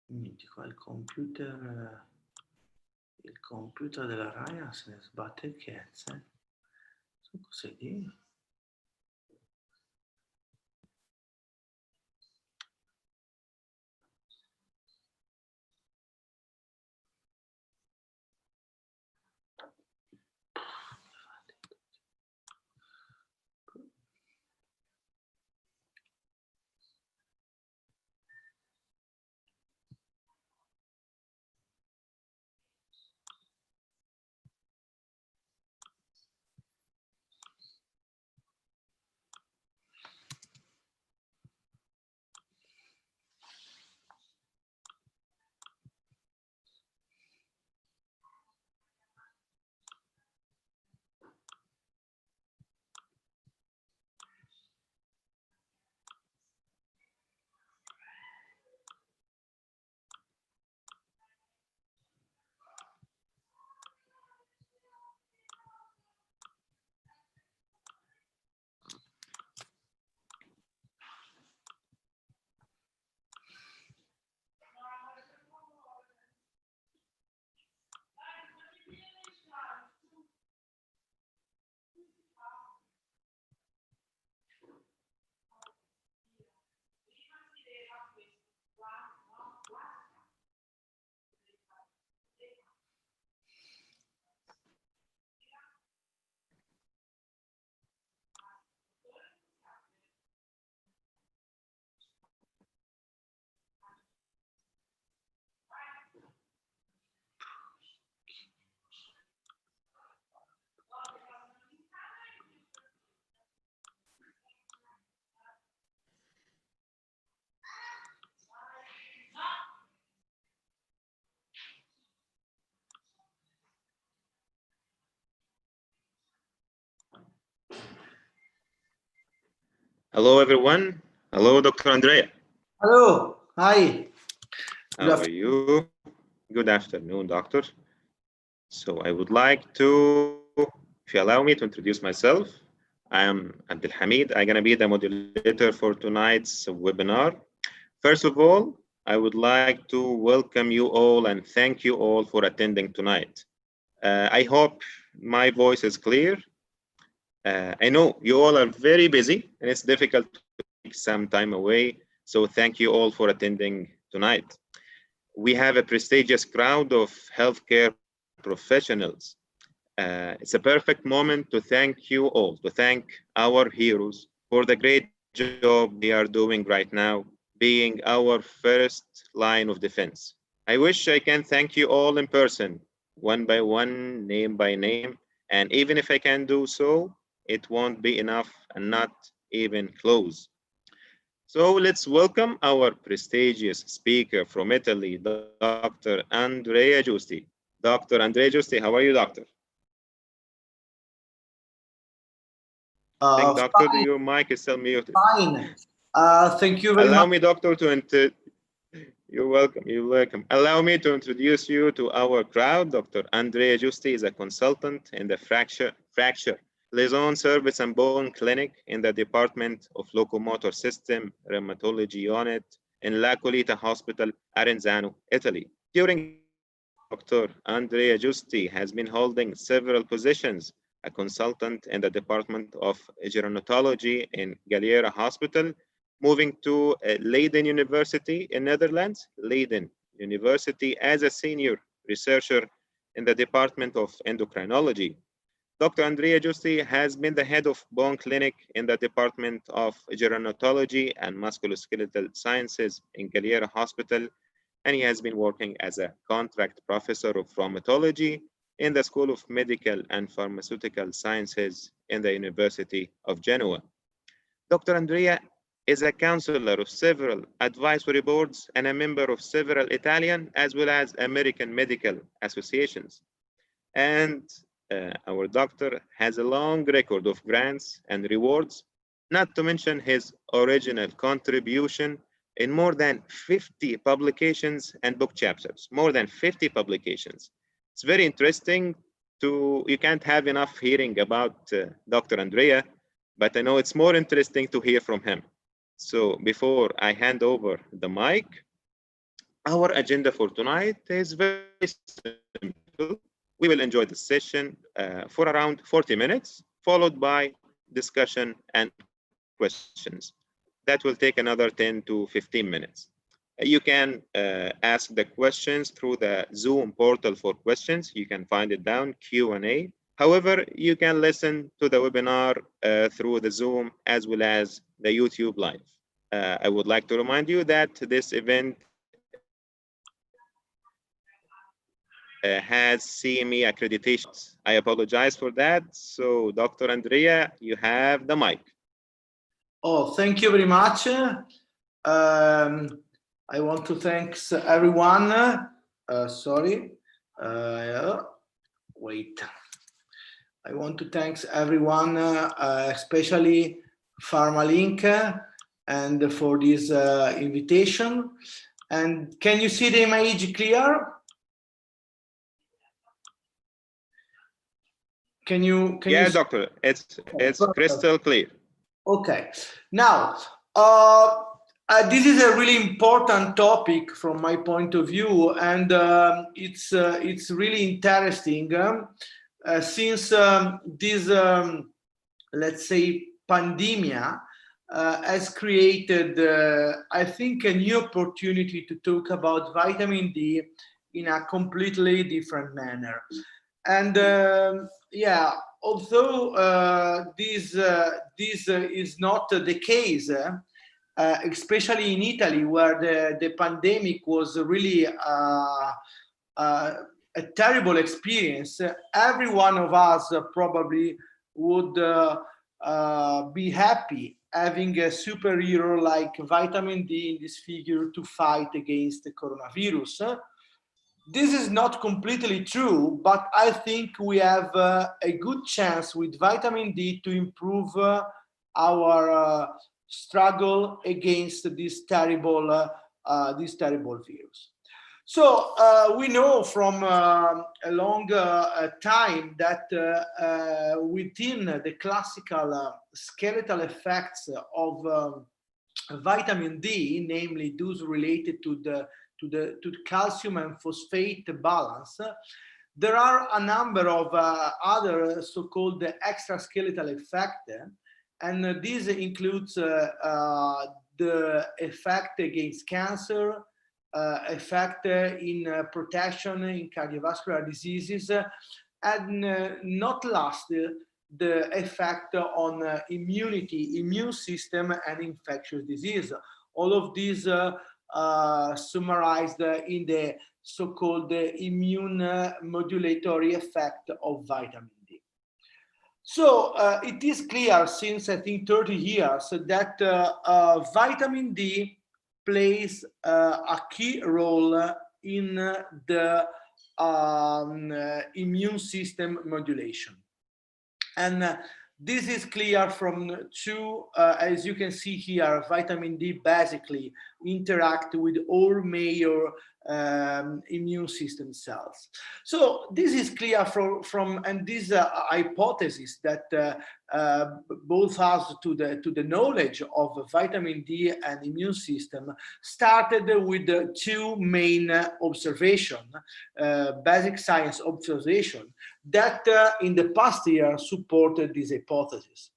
Quindi qua il computer della Raya se ne sbatte il cazzo. So cos'è di? Hello, everyone. Hello, Dr. Andrea. Hello, hi. How are you? Good afternoon, doctor. So I would like to, if you allow me to introduce myself, I am Abdel Hamid. I'm gonna be the moderator for tonight's webinar. First of all, I would like to welcome you all and thank you all for attending tonight. I hope my voice is clear. I know you all are very busy and it's difficult to take some time away. So thank you all for attending tonight. We have a prestigious crowd of healthcare professionals. It's a perfect moment to thank you all, to thank our heroes for the great job they are doing right now, being our first line of defense. I wish I can thank you all in person, one by one, name by name, and even if I can do so, it won't be enough and not even close. So let's welcome our prestigious speaker from Italy, Dr. Andrea Giusti. Dr. Andrea Giusti, how are you, doctor? I think, doctor, Fine, your mic is still muted. fine. Thank you very Allow much. me, doctor, you're welcome, you're welcome. Allow me to introduce you to our crowd. Dr. Andrea Giusti is a consultant in the fracture liaison service and bone clinic in the Department of Locomotor System Rheumatology Unit in La Colita Hospital, Arenzano, Italy. During his career, Dr. Andrea Giusti has been holding several positions, a consultant in the Department of Gerontology in Galliera Hospital, moving to Leiden University in Netherlands, Leiden University as a senior researcher in the Department of Endocrinology. Dr. Andrea Giusti has been the head of bone clinic in the Department of Gerontology and Musculoskeletal Sciences in Galliera Hospital, and he has been working as a contract professor of rheumatology in the School of Medical and Pharmaceutical Sciences in the University of Genoa. Dr. Andrea is a counselor of several advisory boards and a member of several Italian as well as American medical associations. And our doctor has a long record of grants and rewards, not to mention his original contribution in more than 50 publications and book chapters, more than 50 publications. It's very interesting you can't have enough hearing about Dr. Andrea, but I know it's more interesting to hear from him. So before I hand over the mic, Our agenda for tonight is very simple. We will enjoy the session for around 40 minutes, followed by discussion and questions. That will take another 10 to 15 minutes. You can ask the questions through the Zoom portal for questions. You can find it down, Q&A. However, you can listen to the webinar through the Zoom as well as the YouTube live. I would like to remind you that this event has CME accreditations. I apologize for that. So, Dr. Andrea, you have the mic. Oh, thank you very much. I want to thank everyone. Sorry. Wait. I want to thank everyone, especially PharmaLink, and for this invitation. And can you see the image clear? Can you? Yeah, doctor, it's crystal clear. Okay. Now, this is a really important topic from my point of view, and it's really interesting since this, let's say, pandemia has created, I think, a new opportunity to talk about vitamin D in a completely different manner. And yeah, although this is not the case, especially in Italy, where the pandemic was really a terrible experience, every one of us probably would be happy having a superhero like vitamin D in this figure to fight against the coronavirus. This is not completely true, but I think we have a good chance with vitamin D to improve our struggle against this terrible virus. So we know from a long time that within the classical skeletal effects of vitamin D, namely those related to the calcium and phosphate balance, there are a number of other so-called extraskeletal effects, and this includes the effect against cancer, effect in protection in cardiovascular diseases, and not last, the effect on immunity, immune system, and infectious disease. All of these summarized in the so-called immune modulatory effect of vitamin D. So it is clear since I think 30 years that vitamin D plays a key role in the immune system modulation. And this is clear from two, as you can see here, vitamin D basically interact with all major immune system cells. So this is clear from and this hypothesis that both us to the knowledge of vitamin D and immune system started with the two main observation, basic science observation that in the past year supported this hypothesis.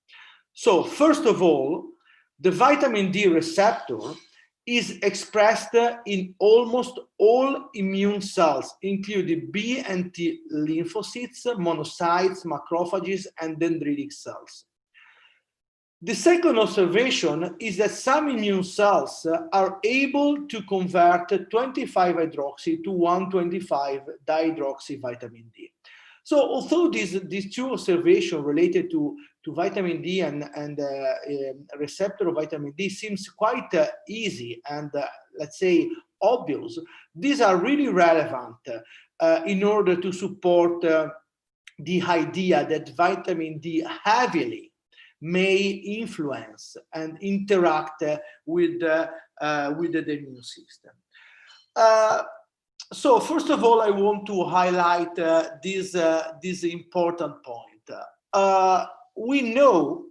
So first of all, the vitamin D receptor is expressed in almost all immune cells, including B and T lymphocytes, monocytes, macrophages, and dendritic cells. The second observation is that some immune cells are able to convert 25-hydroxy to 1,25-dihydroxy vitamin D. So although these two observations related to vitamin D and receptor of vitamin D seems quite easy and let's say obvious, these are really relevant in order to support the idea that vitamin D heavily may influence and interact with the immune system. So first of all, I want to highlight this important point. We know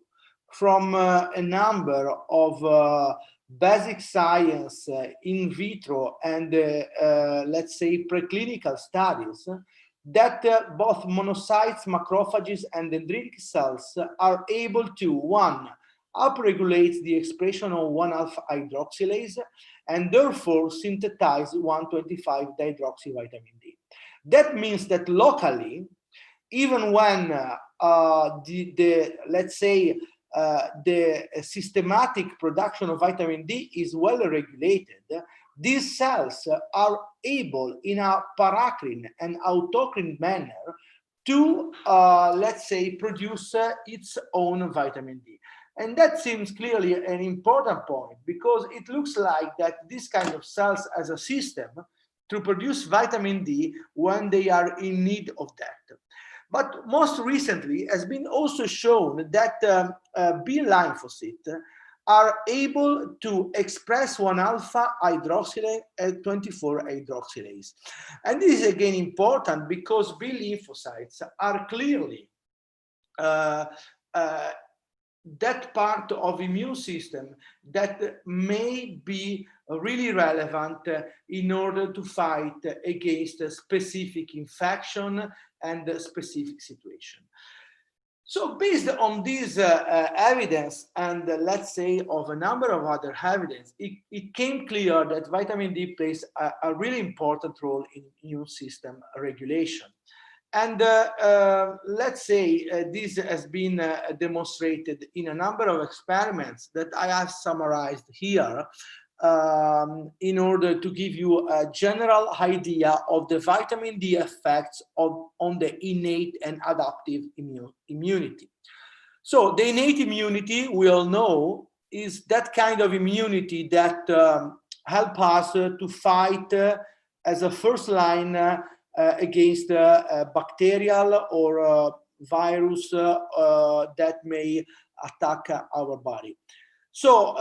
from a number of basic science in vitro and let's say preclinical studies that both monocytes, macrophages, and dendritic cells are able to, one, upregulate the expression of 1-alpha hydroxylase and therefore synthesize 1,25-dihydroxyvitamin D. That means that locally, even when let's say the systematic production of vitamin D is well regulated, these cells are able in a paracrine and autocrine manner to, let's say, produce its own vitamin D. And that seems clearly an important point, because it looks like that this kind of cells as a system to produce vitamin D when they are in need of that. But most recently has been also shown that B lymphocytes are able to express 1-alpha hydroxylase and 24-hydroxylase. And this is again important because B lymphocytes are clearly that part of immune system that may be really relevant in order to fight against a specific infection and a specific situation. So based on this evidence and let's say of a number of other evidence, it came clear that vitamin D plays a really important role in immune system regulation. And let's say this has been demonstrated in a number of experiments that I have summarized here in order to give you a general idea of the vitamin D effects on the innate and adaptive immunity. So the innate immunity, we all know, is that kind of immunity that help us to fight as a first line against bacterial or virus that may attack our body. So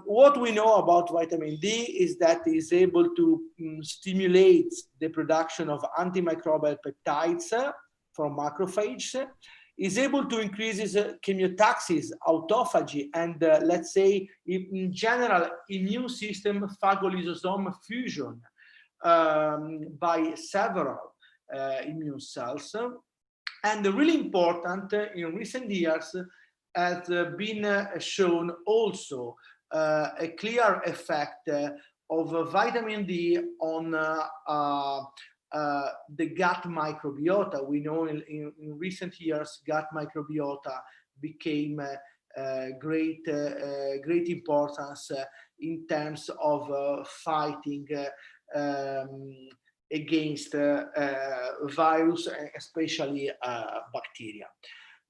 what we know about vitamin D is that it is able to stimulate the production of antimicrobial peptides from macrophages, is able to increase chemiotaxis, autophagy, and let's say in general immune system phagolysosome fusion by several immune cells. And really important in recent years has been shown also a clear effect of vitamin D on the gut microbiota. We know in recent years gut microbiota became great importance in terms of fighting against virus, especially bacteria.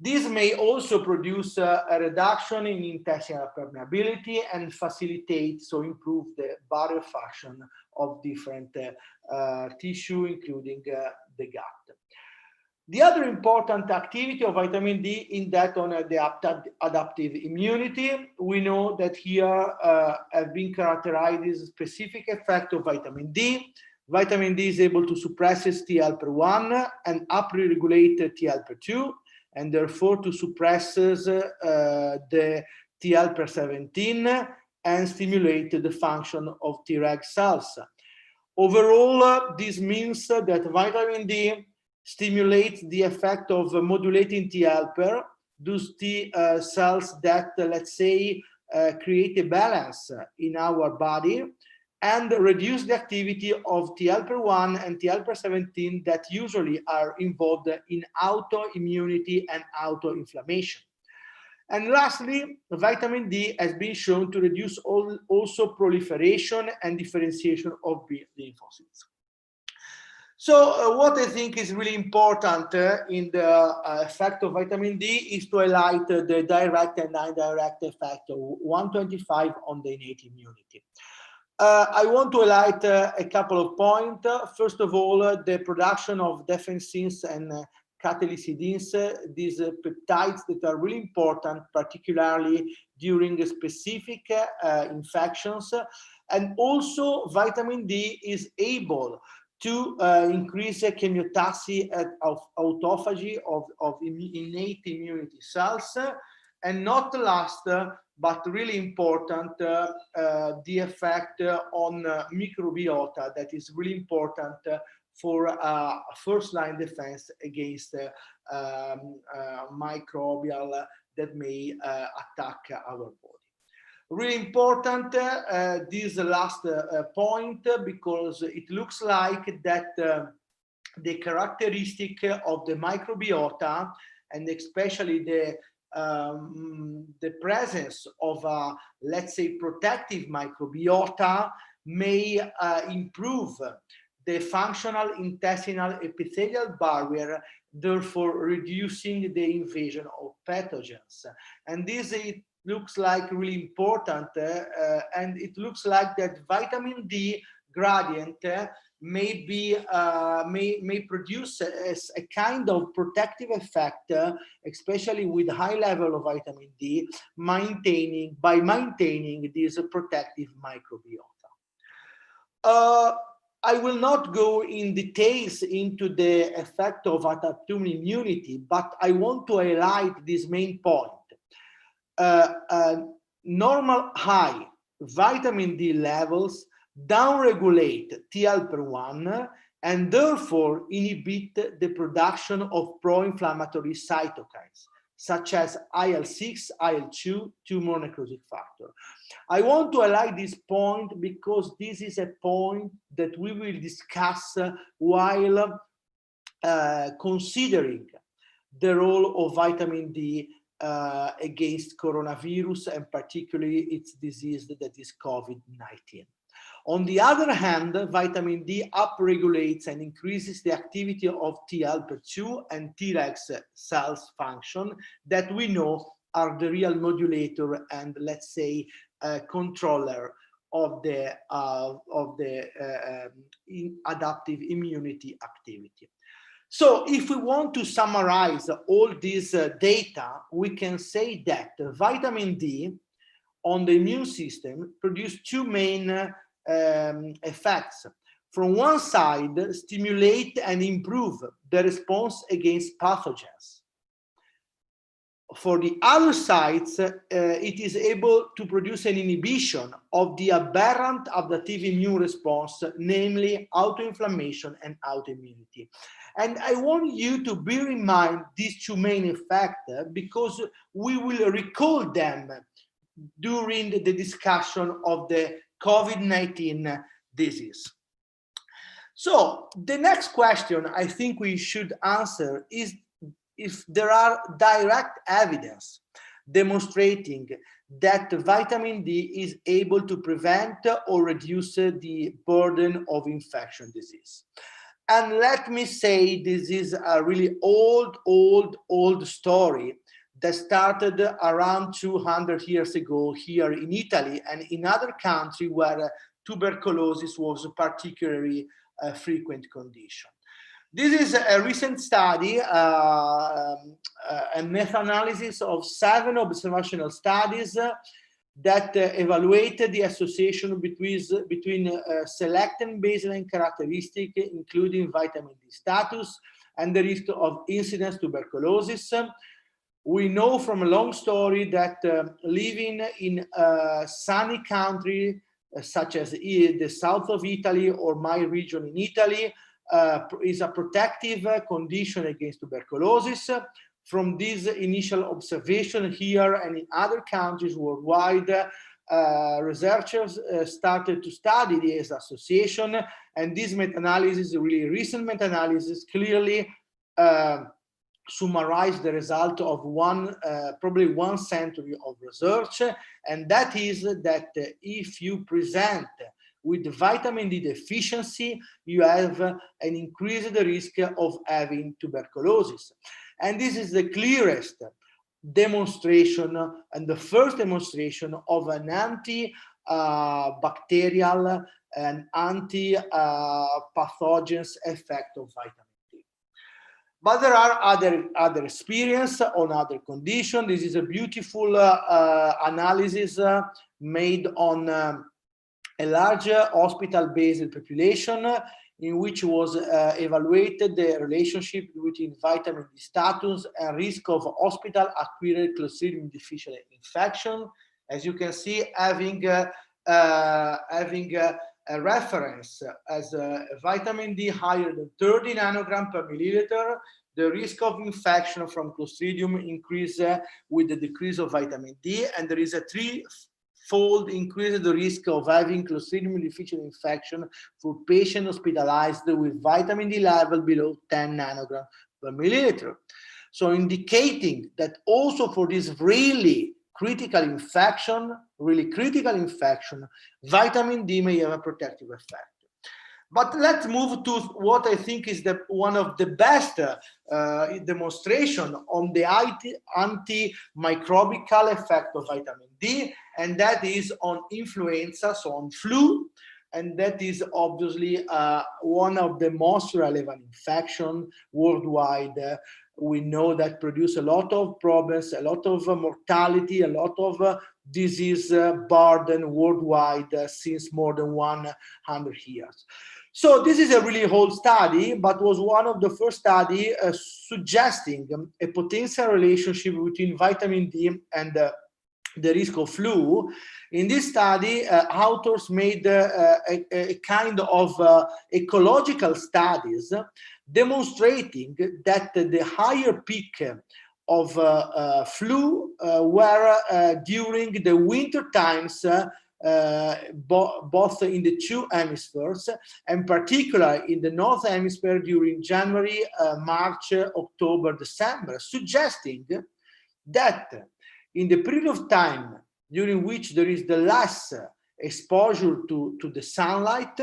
This may also produce a reduction in intestinal permeability and facilitate, so improve the barrier function of different tissue, including the gut. The other important activity of vitamin D in that on the adaptive immunity, we know that here have been characterized as a specific effect of vitamin D. Vitamin D is able to suppress T-helper1 and upregulate T-helper2, and therefore to suppress the T-helper17 and stimulate the function of Treg cells. Overall, this means that vitamin D stimulates the effect of modulating T-helper, those T cells that, let's say, create a balance in our body, and reduce the activity of T-helper1 and T-helper17 that usually are involved in autoimmunity and autoinflammation. And lastly, vitamin D has been shown to reduce also proliferation and differentiation of B lymphocytes. So what I think is really important in the effect of vitamin D is to highlight the direct and indirect effect of 125 on the innate immunity. I want to highlight a couple of points. First of all, the production of defensins and cathelicidins, these peptides that are really important, particularly during specific infections. And also vitamin D is able to increase chemiotaxis of autophagy of innate immunity cells, And not last, but really important, the effect on microbiota that is really important for first-line defense against microbial that may attack our body. Really important, this last point, because it looks like that the characteristic of the microbiota, and especially the presence of a, let's say, protective microbiota may improve the functional intestinal epithelial barrier, therefore reducing the invasion of pathogens. And this, it looks like really important, and it looks like that vitamin D gradient may be may produce a kind of protective effect, especially with high level of vitamin D, by maintaining this protective microbiota. I will not go in details into the effect of adaptive immunity, but I want to highlight this main point. Normal high vitamin D levels downregulate TLP1 and therefore inhibit the production of pro-inflammatory cytokines, such as IL-6, IL-2, tumor necrotic factor. I want to highlight this point because this is a point that we will discuss while considering the role of vitamin D against coronavirus, and particularly its disease that is COVID-19. On the other hand, vitamin D upregulates and increases the activity of TLP2 and Tregs cells function that we know are the real modulator and, let's say, controller of the adaptive immunity activity. So if we want to summarize all these data, we can say that vitamin D on the immune system produce two main effects. From one side, stimulate and improve the response against pathogens. For the other side, it is able to produce an inhibition of the aberrant adaptive immune response, namely autoinflammation and autoimmunity. And I want you to bear in mind these two main effects because we will recall them during the discussion of the COVID-19 disease. So the next question I think we should answer is if there are direct evidence demonstrating that vitamin D is able to prevent or reduce the burden of infection disease. And let me say, this is a really old story that started around 200 years ago here in Italy and in other countries where tuberculosis was a particularly frequent condition. This is a recent study, a meta-analysis of 7 observational studies that evaluated the association between select and baseline characteristics, including vitamin D status and the risk of incidence tuberculosis. We know from a long story that living in a sunny country such as the south of Italy or my region in Italy is a protective condition against tuberculosis. From this initial observation here and in other countries worldwide, researchers started to study this association, and this meta-analysis, really recent meta-analysis, clearly summarize the result of probably 1 century of research, and that is that if you present with vitamin D deficiency, you have an increased risk of having tuberculosis. And this is the clearest demonstration and the first demonstration of an anti-bacterial and anti-pathogens effect of vitamin D. But there are other experience on other conditions. This is a beautiful analysis made on a large hospital-based population in which was evaluated the relationship between vitamin D status and risk of hospital-acquired Clostridium difficile infection. As you can see, having a reference as vitamin D higher than 30 nanogram per milliliter, the risk of infection from Clostridium increases with the decrease of vitamin D, and there is a threefold increase in the risk of having Clostridium difficile infection for patients hospitalized with vitamin D level below 10 nanogram per milliliter. So indicating that also for this really critical infection, vitamin D may have a protective effect. But let's move to what I think is one of the best demonstration on the antimicrobial effect of vitamin D, and that is on influenza, so on flu, and that is obviously one of the most relevant infections worldwide. We know that produce a lot of problems, a lot of mortality, a lot of disease burden worldwide since more than 100 years. So this is a really old study, but was one of the first studies suggesting a potential relationship between vitamin D and the risk of flu. In this study, authors made a kind of ecological studies demonstrating that the higher peak of flu were during the winter times, both in the two hemispheres, and particularly in the North Hemisphere during January, March, October, December, suggesting that in the period of time during which there is the less exposure to the sunlight,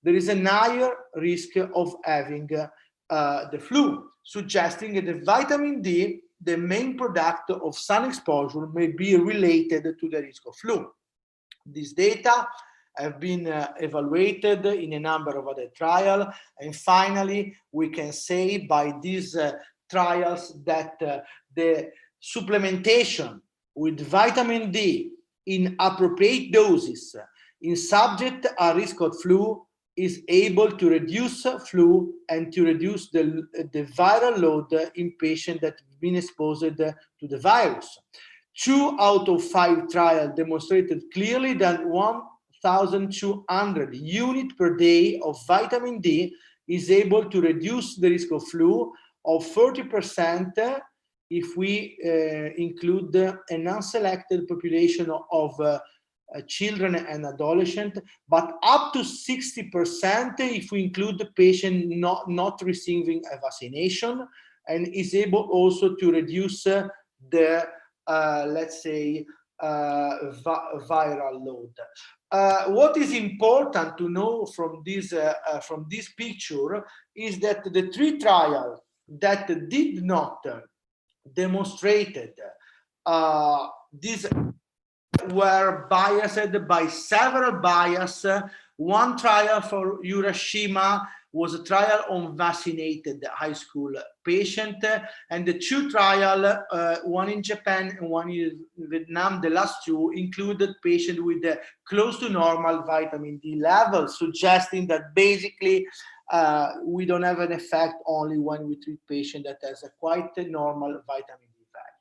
there is a higher risk of having the flu, suggesting that the vitamin D, the main product of sun exposure, may be related to the risk of flu. These data have been evaluated in a number of other trials, and finally we can say by these trials that the supplementation with vitamin D in appropriate doses in subject at risk of flu is able to reduce flu and to reduce the viral load in patients that have been exposed to the virus. 2 out of 5 trials demonstrated clearly that 1,200 units per day of vitamin D is able to reduce the risk of flu of 30% if we include a non-selected population of children and adolescents, but up to 60% if we include the patient not receiving a vaccination, and is able also to reduce the let's say viral load. What is important to know from this picture is that the 3 trials that did not demonstrated these were biased by several bias. One trial for Hiroshima was a trial on vaccinated high school patient, and the 2 trials, one in Japan and one in Vietnam, the last 2 included patients with close to normal vitamin D level, suggesting that basically we don't have an effect only when we treat patient that has a quite normal vitamin D value.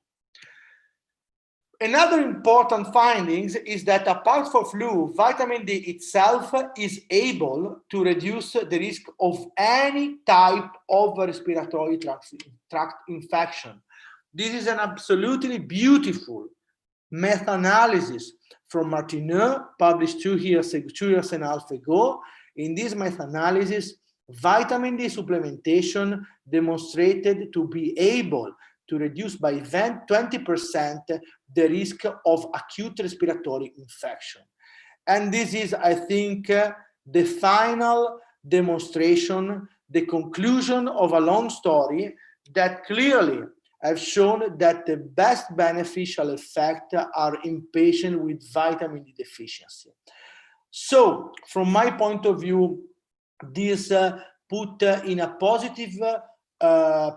Another important findings is that apart from flu, vitamin D itself is able to reduce the risk of any type of respiratory tract infection. This is an absolutely beautiful meta-analysis from Martineux, published 2 years and a half ago. In this meta-analysis, vitamin D supplementation demonstrated to be able to reduce by 20% the risk of acute respiratory infection. And this is, I think, the final demonstration, the conclusion of a long story that clearly have shown that the best beneficial effects are in patients with vitamin D deficiency. So, from my point of view, this put in a positive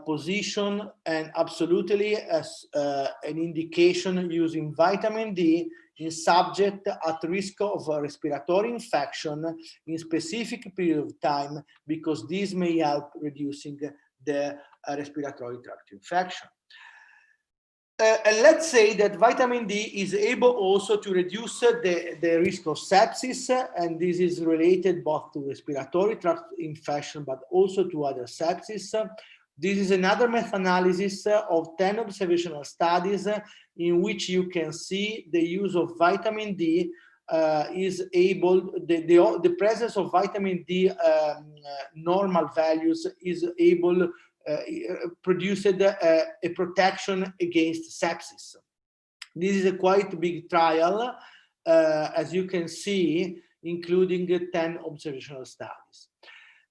position and absolutely as an indication using vitamin D in subject at risk of respiratory infection in specific period of time, because this may help reducing the respiratory tract infection. And let's say that vitamin D is able also to reduce the risk of sepsis, and this is related both to respiratory tract infection but also to other sepsis. This is another meta-analysis of 10 observational studies in which you can see the use of vitamin D is able, the presence of vitamin D normal values is able produced a protection against sepsis. This is a quite big trial, as you can see, including 10 observational studies.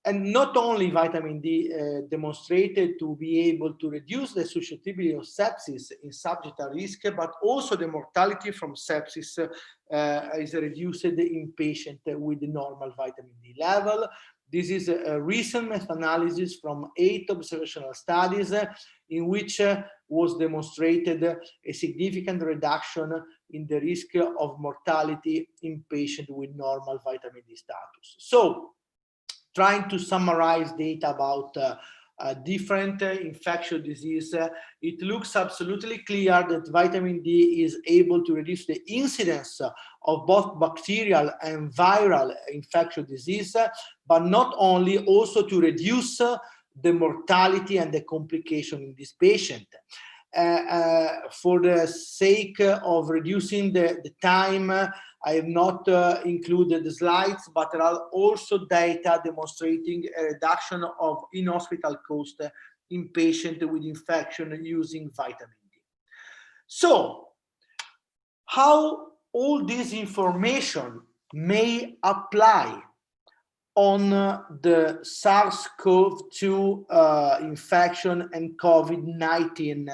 And not only vitamin D demonstrated to be able to reduce the susceptibility of sepsis in subject at risk, but also the mortality from sepsis is reduced in patients with the normal vitamin D level. This is a recent meta-analysis from 8 observational studies in which was demonstrated a significant reduction in the risk of mortality in patients with normal vitamin D status. So, trying to summarize data about different infectious disease, it looks absolutely clear that vitamin D is able to reduce the incidence of both bacterial and viral infectious disease, but not only, also to reduce the mortality and the complication in this patient. For the sake of reducing the time, I have not included the slides, but there are also data demonstrating a reduction of in-hospital cost in patients with infection using vitamin D. So, how all this information may apply on the SARS-CoV-2 infection and COVID-19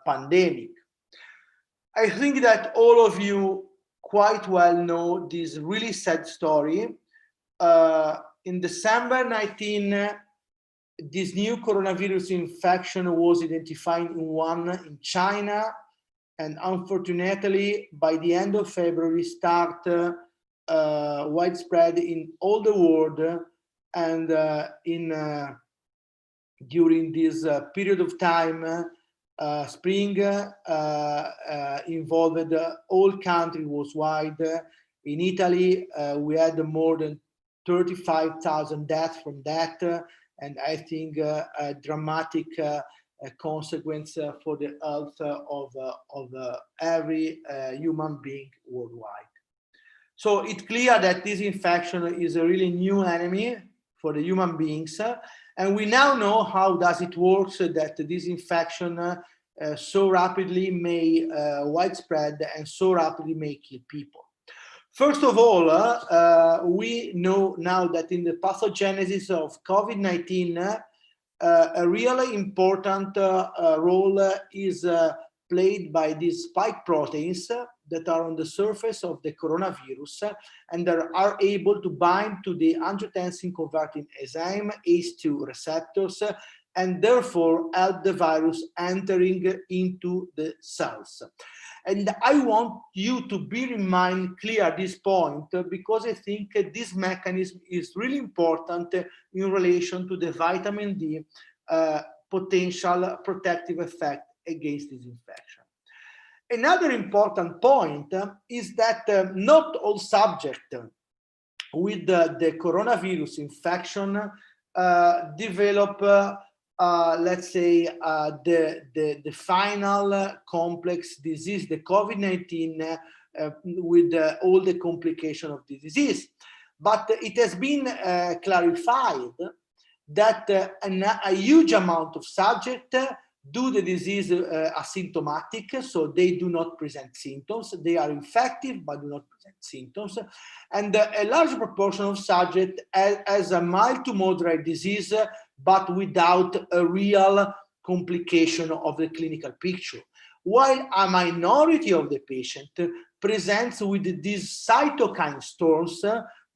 pandemic? I think that all of you quite well know this really sad story. In December 19, this new coronavirus infection was identified in China, and unfortunately, by the end of February, started widespread in all the world, and during this period of time, spring involved all countries worldwide. In Italy, we had more than 35,000 deaths from that, and I think a dramatic consequence for the health of every human being worldwide. So it's clear that this infection is a really new enemy for the human beings, and we now know how does it work, that this infection so rapidly may widespread and so rapidly may kill people. First of all, we know now that in the pathogenesis of COVID-19, a really important role is played by these spike proteins that are on the surface of the coronavirus and that are able to bind to the angiotensin converting enzyme ACE2 receptors, and therefore help the virus entering into the cells. And I want you to bear in mind clear this point, because I think this mechanism is really important in relation to the vitamin D potential protective effect against this infection. Another important point is that not all subjects with the coronavirus infection develop, let's say, the final complex disease, the COVID-19, with all the complications of the disease. But it has been clarified that a huge amount of subjects do the disease asymptomatic, so they do not present symptoms. They are infected but do not present symptoms. And a large proportion of subjects has a mild to moderate disease, but without a real complication of the clinical picture. While a minority of the patient presents with these cytokine storms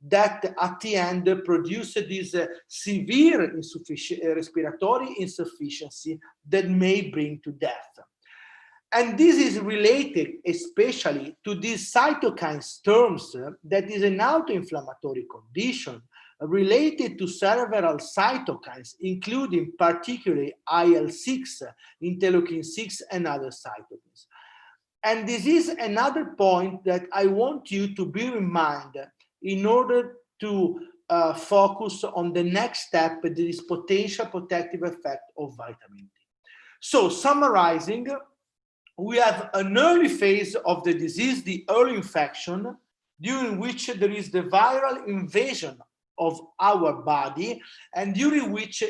that at the end produce this severe respiratory insufficiency that may bring to death. And this is related especially to these cytokine storms that is an autoinflammatory condition related to several cytokines, including particularly IL-6, interleukin-6, and other cytokines. And this is another point that I want you to bear in mind in order to focus on the next step, this potential protective effect of vitamin D. So summarizing, we have an early phase of the disease, the early infection, during which there is the viral invasion of our body, and during which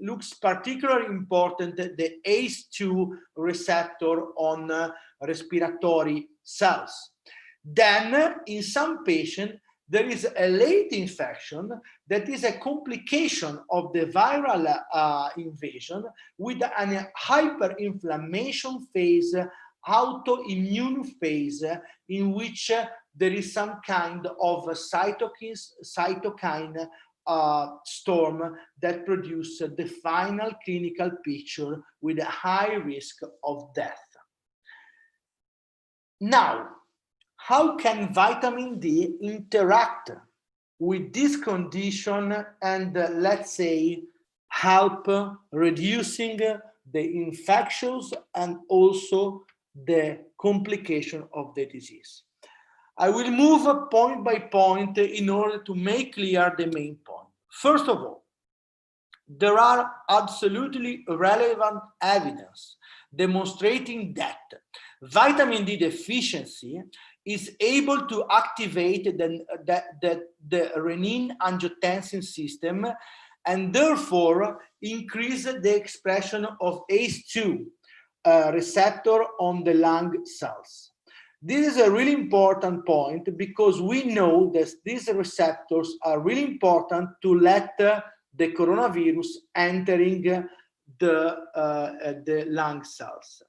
looks particularly important the ACE2 receptor on respiratory cells. Then, in some patients, there is a late infection that is a complication of the viral invasion with a hyperinflammation phase, autoimmune phase, in which there is some kind of cytokine storm that produces the final clinical picture with a high risk of death. Now, how can vitamin D interact with this condition and let's say help reducing the infections and also the complication of the disease? I will move point by point in order to make clear the main point. First of all, there are absolutely relevant evidence demonstrating that vitamin D deficiency is able to activate the renin-angiotensin system and therefore increase the expression of ACE2 receptor on the lung cells. This is a really important point because we know that these receptors are really important to let the coronavirus entering the lung cells.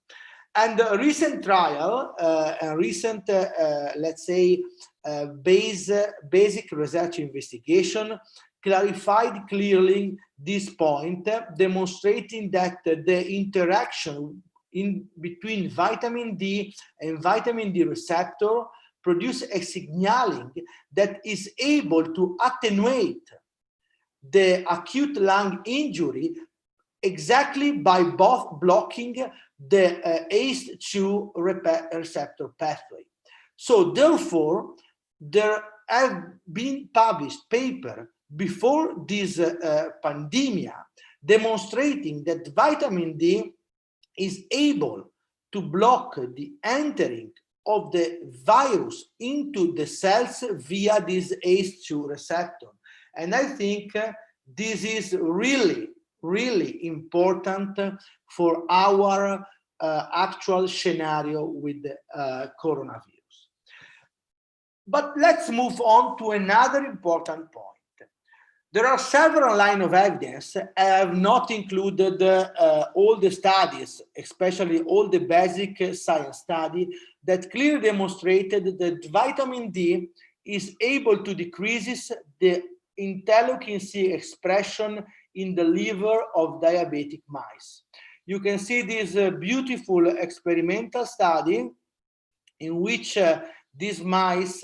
And a recent trial, let's say, basic research investigation clarified clearly this point, demonstrating that the interaction in between vitamin D and vitamin D receptor produce a signaling that is able to attenuate the acute lung injury exactly by both blocking the ACE2 receptor pathway. So therefore, there have been published papers before this pandemic demonstrating that vitamin D is able to block the entering of the virus into the cells via this ACE2 receptor. And I think this is really important for our actual scenario with coronavirus. But let's move on to another important point. There are several lines of evidence. I have not included all the studies, especially all the basic science studies that clearly demonstrated that vitamin D is able to decrease the interleukin-6 expression in the liver of diabetic mice. You can see this beautiful experimental study in which these mice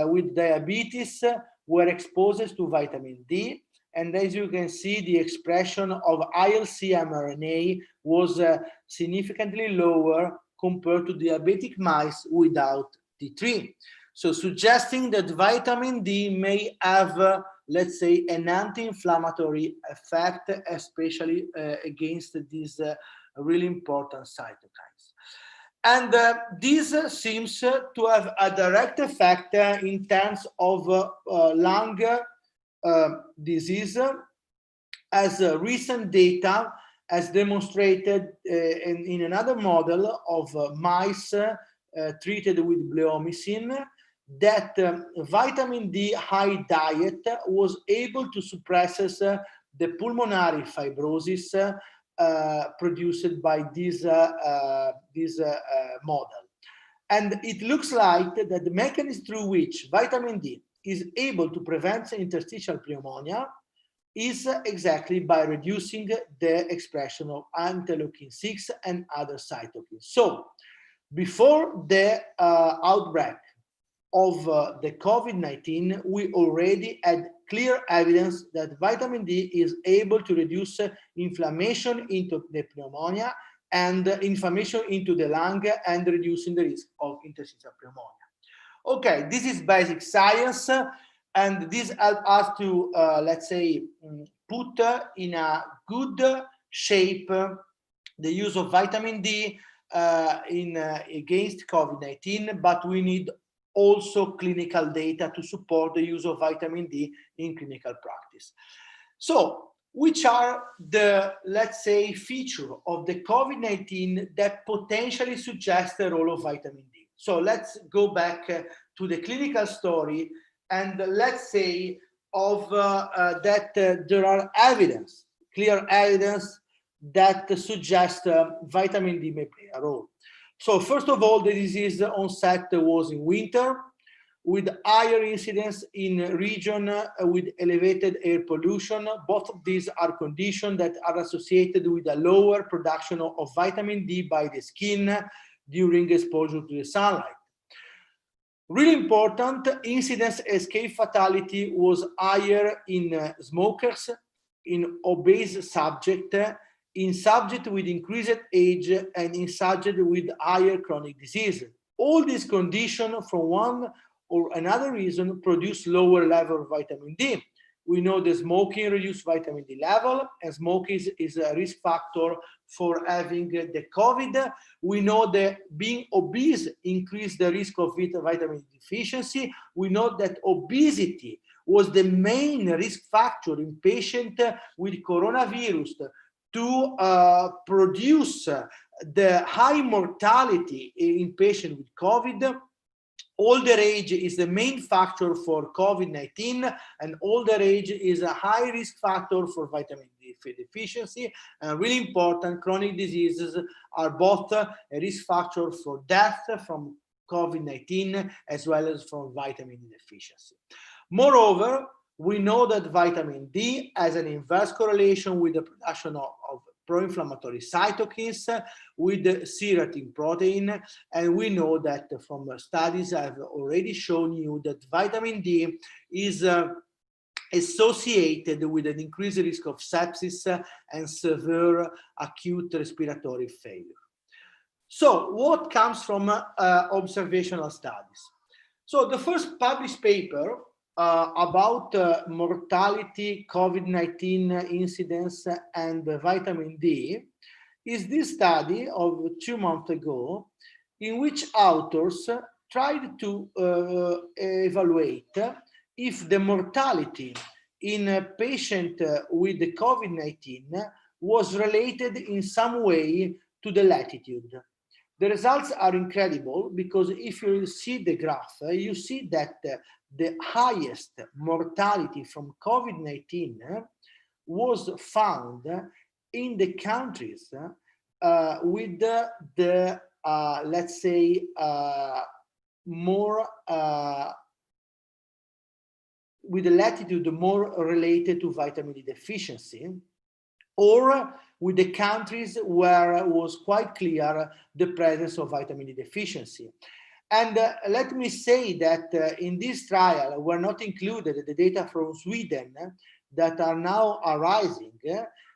with diabetes were exposed to vitamin D, and as you can see, the expression of IL-6 mRNA was significantly lower compared to diabetic mice without T3. So suggesting that vitamin D may have, let's say, an anti-inflammatory effect, especially against these really important cytokines. And this seems to have a direct effect in terms of lung disease, as recent data has demonstrated in another model of mice treated with bleomycin, that vitamin D high diet was able to suppress the pulmonary fibrosis produced by this model. And it looks like that the mechanism through which vitamin D is able to prevent interstitial pneumonia is exactly by reducing the expression of interleukin-6 and other cytokines. So before the outbreak of the COVID-19, we already had clear evidence that vitamin D is able to reduce inflammation into the pneumonia and inflammation into the lung and reducing the risk of interstitial pneumonia. Okay, this is basic science, and this helps us to, let's say, put in a good shape the use of vitamin D against COVID-19, but we need also clinical data to support the use of vitamin D in clinical practice. So, which are the, let's say, feature of the COVID-19 that potentially suggest the role of vitamin D? So let's go back to the clinical story, and let's say that there are clear evidence that suggests vitamin D may play a role. So first of all, the disease onset was in winter, with higher incidence in region with elevated air pollution. Both of these are conditions that are associated with a lower production of vitamin D by the skin during exposure to the sunlight. Really important, incidence escape fatality was higher in smokers, in obese subject, in subject with increased age, and in subject with higher chronic disease. All these conditions, from one or another reason, produce lower level of vitamin D. We know that smoking reduces vitamin D level, and smoking is a risk factor for having the COVID. We know that being obese increases the risk of vitamin D deficiency. We know that obesity was the main risk factor in patients with coronavirus to produce the high mortality in patients with COVID. Older age is the main factor for COVID-19, and older age is a high risk factor for vitamin D deficiency. And really important, chronic diseases are both a risk factor for death from COVID-19 as well as from vitamin D deficiency. Moreover, we know that vitamin D has an inverse correlation with the production of pro-inflammatory cytokines with the C-retin protein, and we know that from studies I've already shown you that vitamin D is associated with an increased risk of sepsis and severe acute respiratory failure. So what comes from observational studies? So the first published paper about mortality, COVID-19 incidence, and vitamin D is this study of 2 months ago, in which authors tried to evaluate if the mortality in a patient with the COVID-19 was related in some way to the latitude. The results are incredible because if you see the graph, you see that the highest mortality from COVID-19 was found in the countries with the let's say, more with the latitude more related to vitamin D deficiency, or with the countries where it was quite clear the presence of vitamin D deficiency. And let me say that in this trial were not included the data from Sweden that are now arising.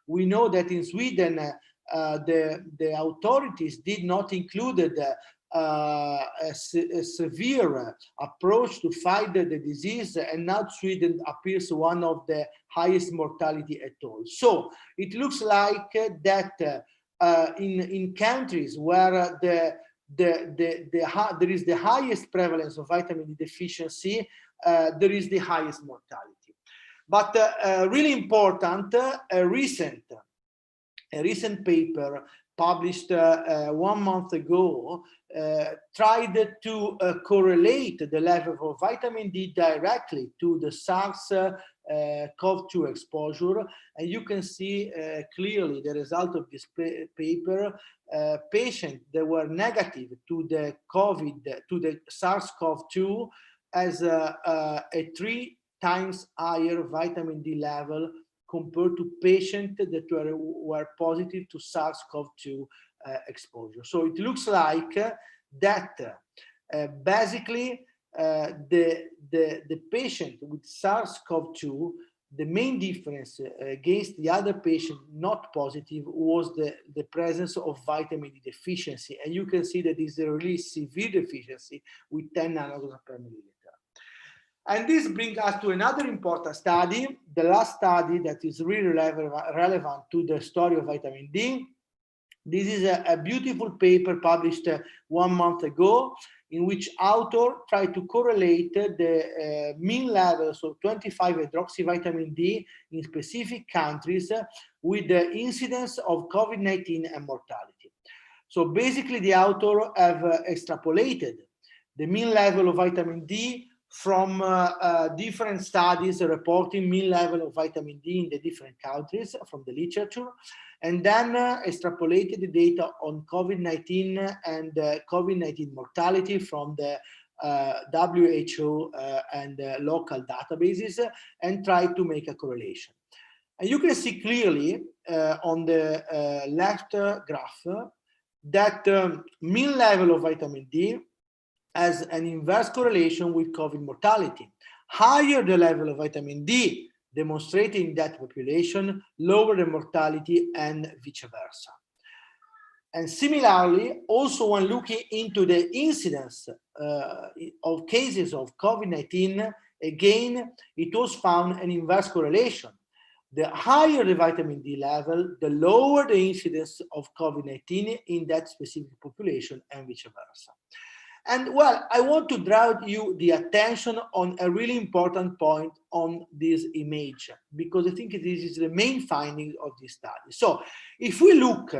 We know that in Sweden, the authorities did not include a severe approach to fight the disease, and now Sweden appears one of the highest mortality at all. So it looks like that in countries where there is the highest prevalence of vitamin D deficiency, there is the highest mortality. But really important, a recent paper published 1 month ago tried to correlate the level of vitamin D directly to the SARS-CoV-2 exposure, and you can see clearly the result of this paper. Patients that were negative to the SARS-CoV-2 has a 3 times higher vitamin D level compared to patients that were positive to SARS-CoV-2 exposure. So it looks like that basically the patient with SARS-CoV-2, the main difference against the other patient not positive was the presence of vitamin D deficiency. And you can see that it's a really severe deficiency with 10 nanograms per milliliter. And this brings us to another important study, the last study that is really relevant to the story of vitamin D. This is a beautiful paper published 1 month ago, in which author tried to correlate the mean levels of 25-hydroxyvitamin D in specific countries with the incidence of COVID-19 and mortality. So basically, the author have extrapolated the mean level of vitamin D from different studies reporting mean level of vitamin D in the different countries from the literature, and then extrapolated the data on COVID-19 and COVID-19 mortality from the WHO and local databases, and tried to make a correlation. And you can see clearly on the left graph that mean level of vitamin D has an inverse correlation with COVID mortality. Higher the level of vitamin D demonstrated in that population, lower the mortality, and vice versa. And similarly, also when looking into the incidence of cases of COVID-19, again, it was found an inverse correlation. The higher the vitamin D level, the lower the incidence of COVID-19 in that specific population, and vice versa. And well, I want to draw you the attention on a really important point on this image, because I think this is the main finding of this study. So if we look,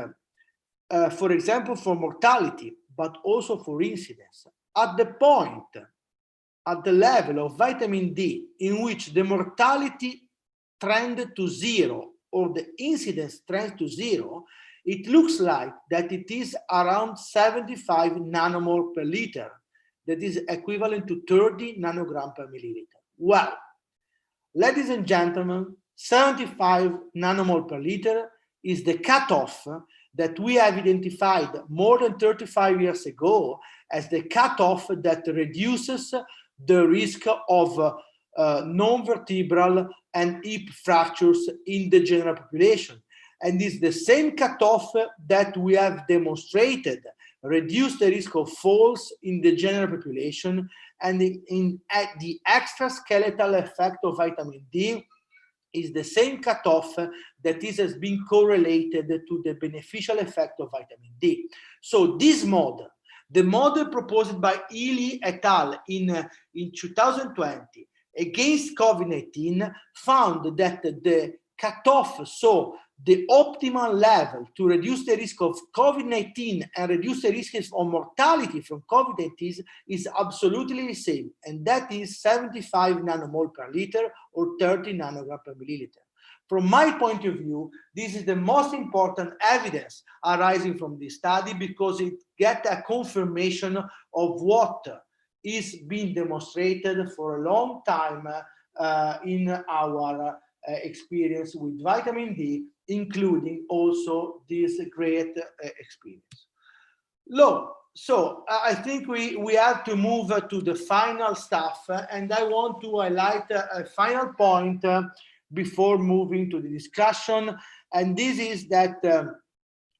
for example, for mortality, but also for incidence, at the point, at the level of vitamin D in which the mortality trend to zero or the incidence trends to zero, it looks like that it is around 75 nanomole per liter. That is equivalent to 30 nanogram per milliliter. Well, ladies and gentlemen, 75 nanomole per liter is the cutoff that we have identified more than 35 years ago as the cutoff that reduces the risk of non-vertebral and hip fractures in the general population. And it's the same cutoff that we have demonstrated reduce the risk of falls in the general population, and the extraskeletal effect of vitamin D is the same cutoff that has been correlated to the beneficial effect of vitamin D. So this model, the model proposed by Ely et al. in 2020 against COVID-19, found that the cutoff, so the optimal level to reduce the risk of COVID-19 and reduce the risk of mortality from COVID-19 is absolutely the same, and that is 75 nanomole per liter or 30 nanogram per milliliter. From my point of view, this is the most important evidence arising from this study, because it gets a confirmation of what is being demonstrated for a long time in our experience with vitamin D, including also this great experience. So I think we have to move to the final stuff, and I want to highlight a final point before moving to the discussion, and this is that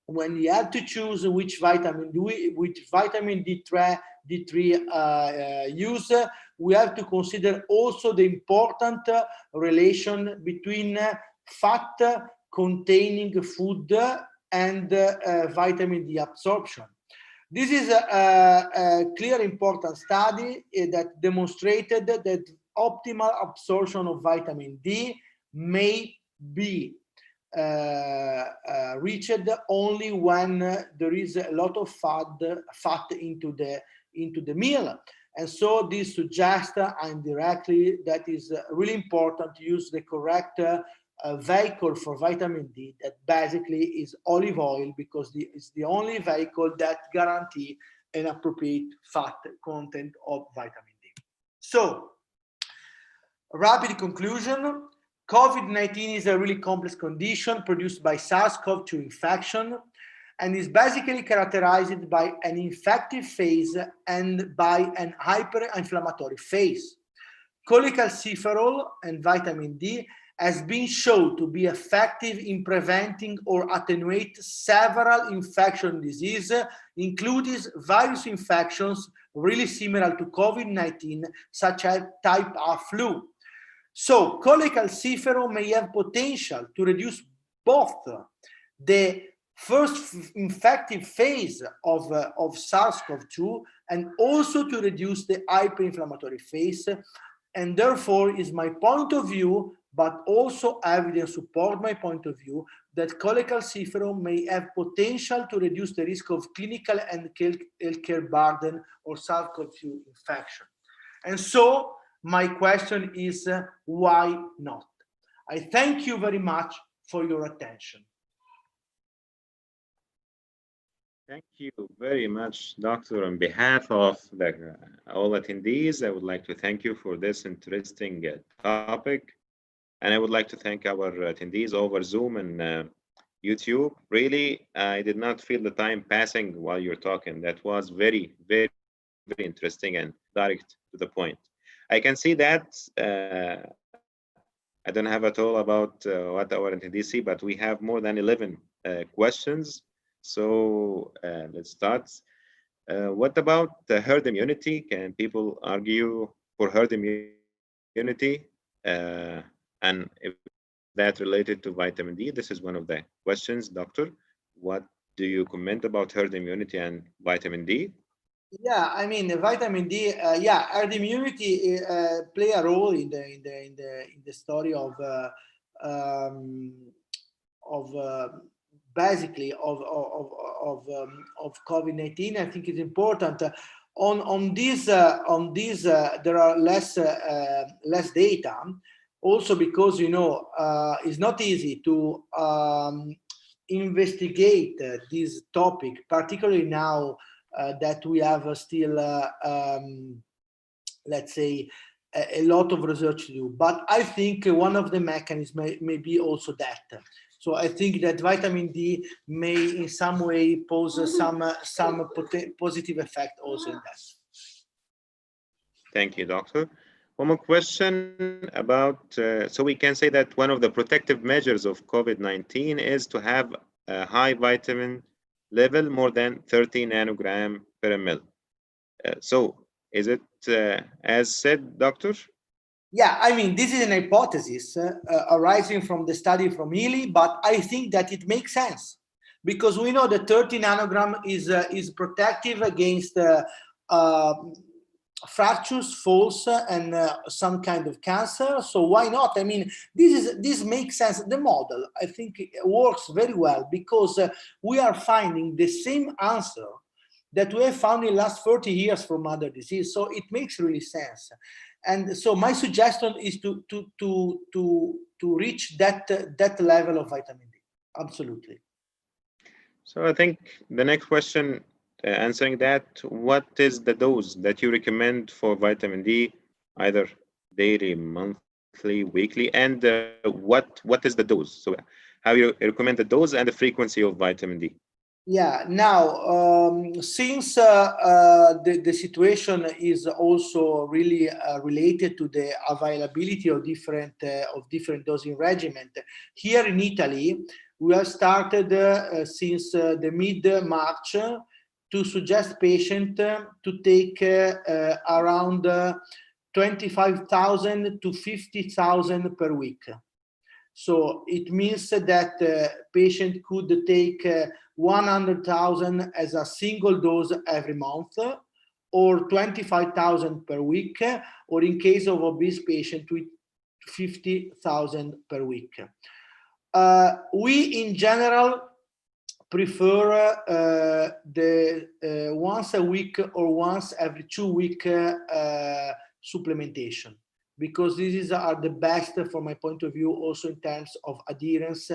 when you have to choose which vitamin D3 use, we have to consider also the important relation between fat containing food and vitamin D absorption. This is a clear important study that demonstrated that optimal absorption of vitamin D may be reached only when there is a lot of fat into the meal. And so this suggests indirectly that is really important to use the correct vehicle for vitamin D, that basically is olive oil, because it's the only vehicle that guarantees an appropriate fat content of vitamin D. So, rapid conclusion. COVID-19 is a really complex condition produced by SARS-CoV-2 infection and is basically characterized by an infective phase and by an hyperinflammatory phase. Cholecalciferol and vitamin D has been shown to be effective in preventing or attenuate several infection diseases, including virus infections really similar to COVID-19, such as type A flu. So cholecalciferol may have potential to reduce both the first infective phase of SARS-CoV-2 and also to reduce the hyperinflammatory phase. And therefore is my point of view, but also evidence support my point of view, that cholecalciferol may have potential to reduce the risk of clinical and healthcare burden or SARS-CoV-2 infection. And so my question is, why not? I thank you very much for your attention. Thank you very much, Doctor. On behalf of all attendees, I would like to thank you for this interesting topic. And I would like to thank our attendees over Zoom and YouTube. Really, I did not feel the time passing while you're talking. That was very, very, very interesting and direct to the point. I can see that I don't have at all about what our attendees see, but we have more than 11 questions. So let's start. What about the herd immunity? Can people argue for herd immunity? And if that related to vitamin D, this is one of the questions, Doctor. What do you comment about herd immunity and vitamin D? Yeah, I mean, vitamin D. Yeah, herd immunity play a role in the story of basically of COVID-19. I think it's important. On this there are less data, also because it's not easy to investigate this topic, particularly now that we have still let's say a lot of research to do. But I think one of the mechanisms may be also that. So I think that vitamin D may in some way pose some positive effect also in that. Thank you, Doctor. One more question about, so we can say that one of the protective measures of COVID-19 is to have a high vitamin level more than 30 nanogram per ml. So is it as said, Doctor? Yeah, I mean, this is an hypothesis arising from the study from Ely, but I think that it makes sense because we know that 30 nanogram is protective against fractures, falls, and some kind of cancer. So why not? I mean, this makes sense. The model, I think, works very well because we are finding the same answer that we have found in the last 30 years from other diseases. So it makes really sense. And so my suggestion is to reach that level of vitamin D. Absolutely. So I think the next question, answering that, what is the dose that you recommend for vitamin D, either daily, monthly, weekly, and what is the dose? So how you recommend the dose and the frequency of vitamin D? Yeah, now, since the situation is also really related to the availability of different dosing regimen, here in Italy, we have started since the mid-March to suggest patients to take around 25,000 to 50,000 per week. So it means that patient could take 100,000 as a single dose every month, or 25,000 per week, or in case of obese patient with 50,000 per week. We in general prefer the once a week or once every 2 week supplementation, because these are the best from my point of view, also in terms of adherence,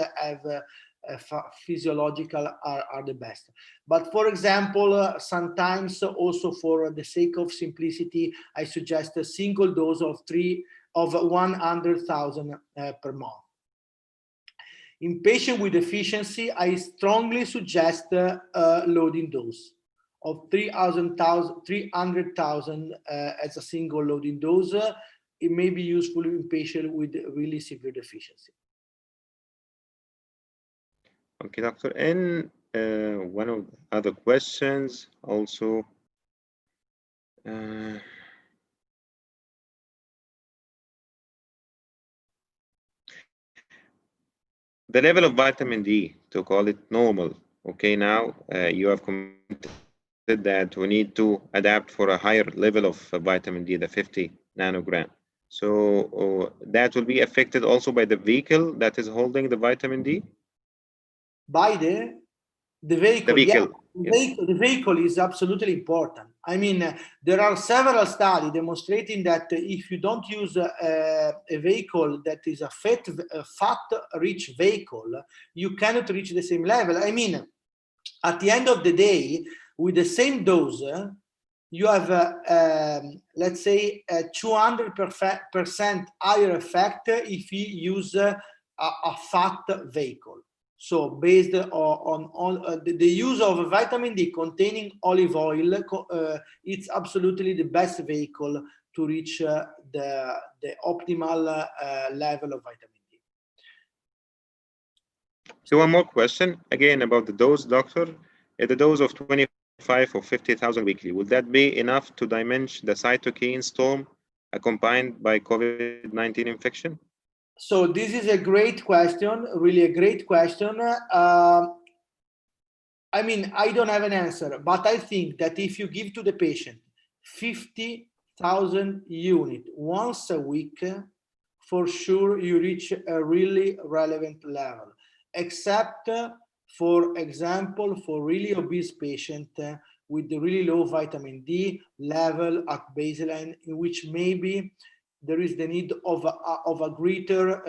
physiological are the best. But for example, sometimes also for the sake of simplicity, I suggest a single dose of of 100,000 per month. In patients with deficiency, I strongly suggest a loading dose of 300,000 as a single loading dose. It may be useful in patients with really severe deficiency. Okay, doctor. And one of the other questions also. The level of vitamin D, to call it normal. Okay, now you have commented that we need to adapt for a higher level of vitamin D, the 50 nanogram. So that will be affected also by the vehicle that is holding the vitamin D? By the vehicle, The vehicle. Yeah. The vehicle is absolutely important. I mean, there are several studies demonstrating that if you don't use a vehicle that is a fat-rich vehicle, you cannot reach the same level. I mean, at the end of the day, with the same dose, you have, let's say, a 200% higher effect if you use a fat vehicle. So based on the use of vitamin D containing olive oil, it's absolutely the best vehicle to reach the optimal level of vitamin D. So one more question, again about the dose, doctor. At the dose of 25 or 50,000 weekly, would that be enough to diminish the cytokine storm accompanied by COVID-19 infection? So this is a great question, really a great question. I mean, I don't have an answer, but I think that if you give to the patient 50,000 units once a week, for sure you reach a really relevant level, except for example, for really obese patient with the really low vitamin D level at baseline, in which maybe there is the need of a greater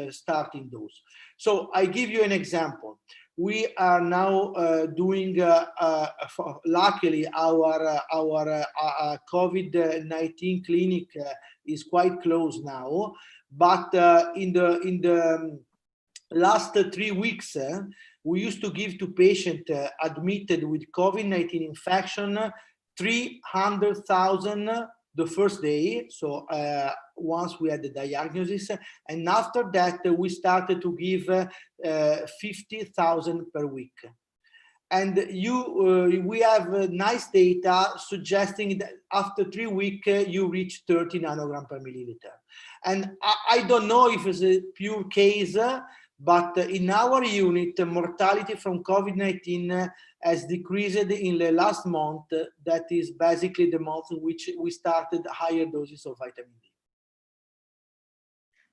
starting dose. So I give you an example. We are now doing, luckily, our COVID-19 clinic is quite close now, but in the last 3 weeks, we used to give to patients admitted with COVID-19 infection 300,000 the first day, so once we had the diagnosis, and after that we started to give 50,000 per week. And we have nice data suggesting that after 3 weeks you reach 30 nanogram per milliliter. And I don't know if it's a pure case, but in our unit, mortality from COVID-19 has decreased in the last month. That is basically the month in which we started higher doses of vitamin D.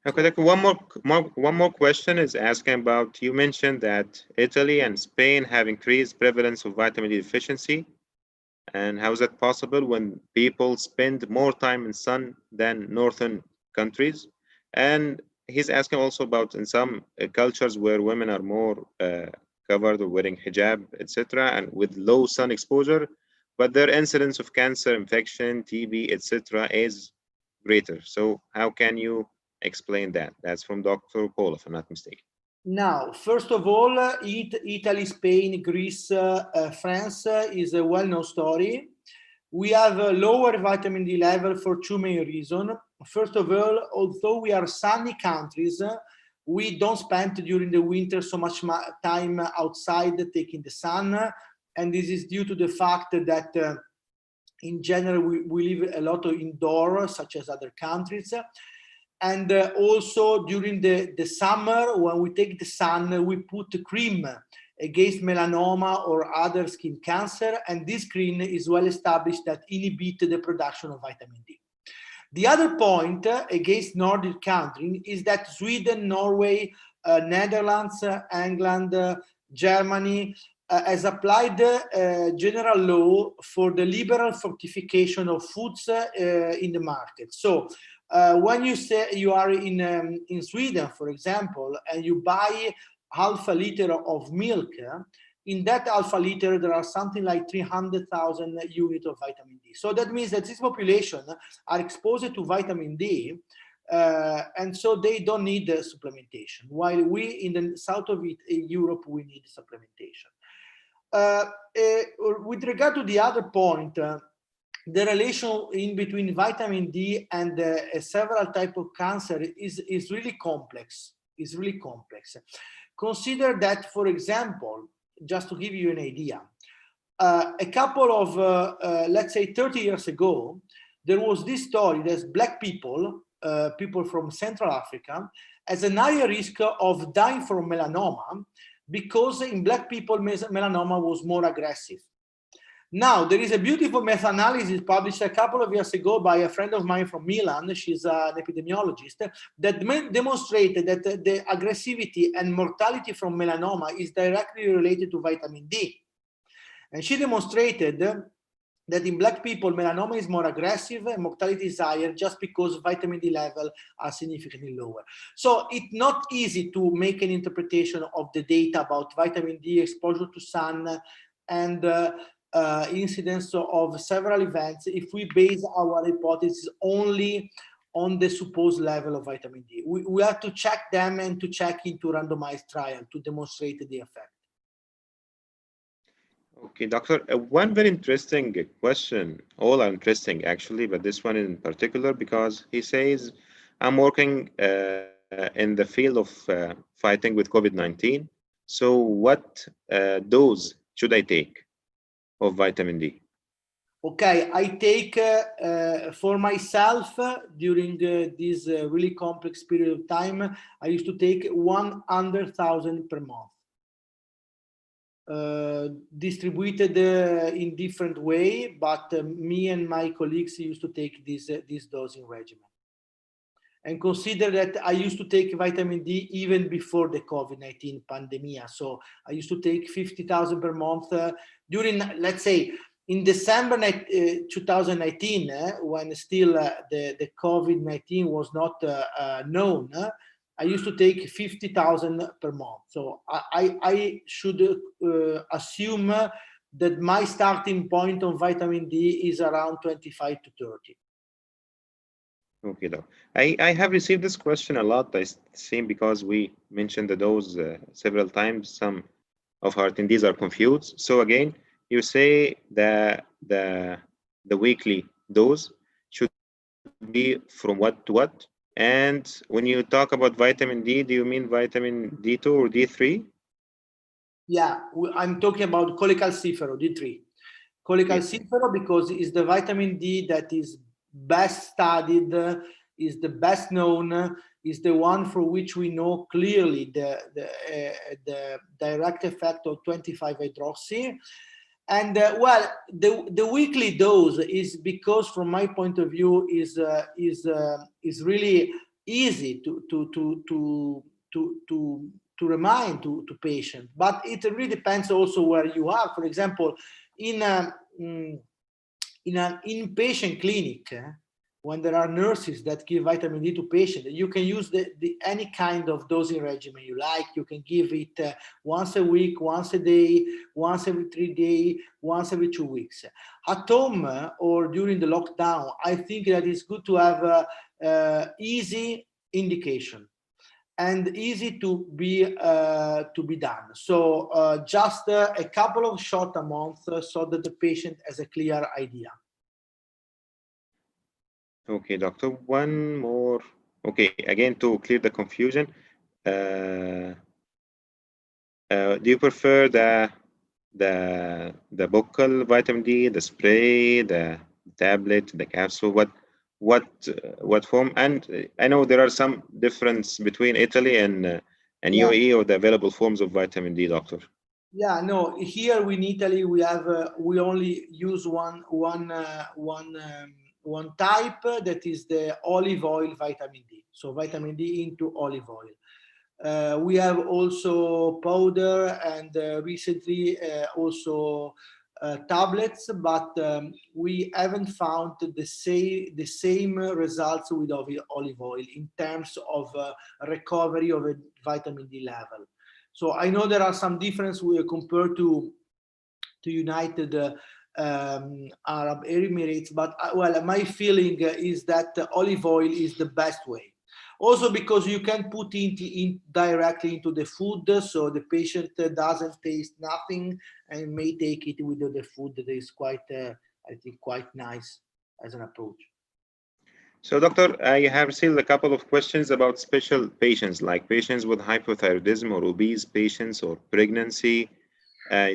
Okay, one more question is asking about, you mentioned that Italy and Spain have increased prevalence of vitamin D deficiency. And how is that possible when people spend more time in sun than northern countries? And he's asking also about in some cultures where women are more covered or wearing hijab, etc., and with low sun exposure, but their incidence of cancer, infection, TB, etc., is greater. So how can you explain that? That's from Dr. Paul, if I'm not mistaken. Now, first of all, Italy, Spain, Greece, France is a well-known story. We have a lower vitamin D level for 2 main reasons. First of all, although we are sunny countries, we don't spend during the winter so much time outside taking the sun. And this is due to the fact that in general, we live a lot indoors, such as other countries. And also during the summer, when we take the sun, we put cream against melanoma or other skin cancer. And this cream is well established that inhibit the production of vitamin D. The other point against Nordic countries is that Sweden, Norway, Netherlands, England, Germany has applied general law for the liberal fortification of foods in the market. So when you say you are in Sweden, for example, and you buy half a liter of milk, in that half a liter, there are something like 300,000 units of vitamin D. So that means that this population are exposed to vitamin D And so they don't need the supplementation, while we in the south of Europe, we need supplementation. With regard to the other point, the relation in between vitamin D and several types of cancer is really complex. Is really complex. Consider that, for example, just to give you an idea, a couple of, let's say 30 years ago, there was this story that black people, people from Central Africa, has a higher risk of dying from melanoma because in black people, melanoma was more aggressive. Now, there is a beautiful meta-analysis published a couple of years ago by a friend of mine from Milan. She's an epidemiologist that demonstrated that the aggressivity and mortality from melanoma is directly related to vitamin D. And she demonstrated that in black people, melanoma is more aggressive and mortality is higher just because vitamin D levels are significantly lower. So it's not easy to make an interpretation of the data about vitamin D exposure to sun and incidence of several events if we base our hypothesis only on the supposed level of vitamin D. We have to check them and to check into randomized trial to demonstrate the effect. Okay, doctor, one very interesting question. All are interesting actually, but this one in particular because he says, I'm working in the field of fighting with COVID-19. So what dose should I take of vitamin D? Okay, I take for myself during this really complex period of time, I used to take 100,000 per month. Distributed in different way, but me and my colleagues used to take this dosing regimen. And consider that I used to take vitamin D even before the COVID-19 pandemic. So I used to take 50,000 per month during, let's say, in December 2019, when still the COVID-19 was not known, I used to take 50,000 per month. So I should assume that my starting point on vitamin D is around 25 to 30. Okay, though. I have received this question a lot, I think, because we mentioned the dose several times. Some of our attendees are confused. So again, you say that the weekly dose should be from what to what? And when you talk about vitamin D, do you mean vitamin D2 or D3? Yeah, I'm talking about cholecalciferol, D3. Cholecalciferol because it's the vitamin D that is best studied, is the best known, is the one for which we know clearly the direct effect of 25-hydroxy. And well, the weekly dose is because, from my point of view, is really easy to remind to patients. But it really depends also where you are. For example, in an inpatient clinic, when there are nurses that give vitamin D to patients, you can use any kind of dosing regimen you like. You can give it once a week, once a day, once every 3 days, once every 2 weeks. At home or during the lockdown, I think that it's good to have easy indication and easy to be done. So just a couple of short amounts so that the patient has a clear idea. Okay, doctor, one more. Okay, again, to clear the confusion, do you prefer the buccal vitamin D, the spray, the tablet, the capsule? What form? And I know there are some difference between Italy and UAE or the available forms of vitamin D, doctor. Yeah, no. Here in Italy, we have we only use one type, that is the olive oil vitamin D. So vitamin D into olive oil. We have also powder and recently also tablets, but we haven't found the same results with olive oil in terms of recovery of a vitamin D level. So I know there are some differences compared to United Arab Emirates, but well, my feeling is that olive oil is the best way. Also because you can put in directly into the food, so the patient doesn't taste nothing and may take it with the food. That is quite, I think, quite nice as an approach. So, doctor, I have received a couple of questions about special patients, like patients with hypothyroidism or obese patients or pregnancy.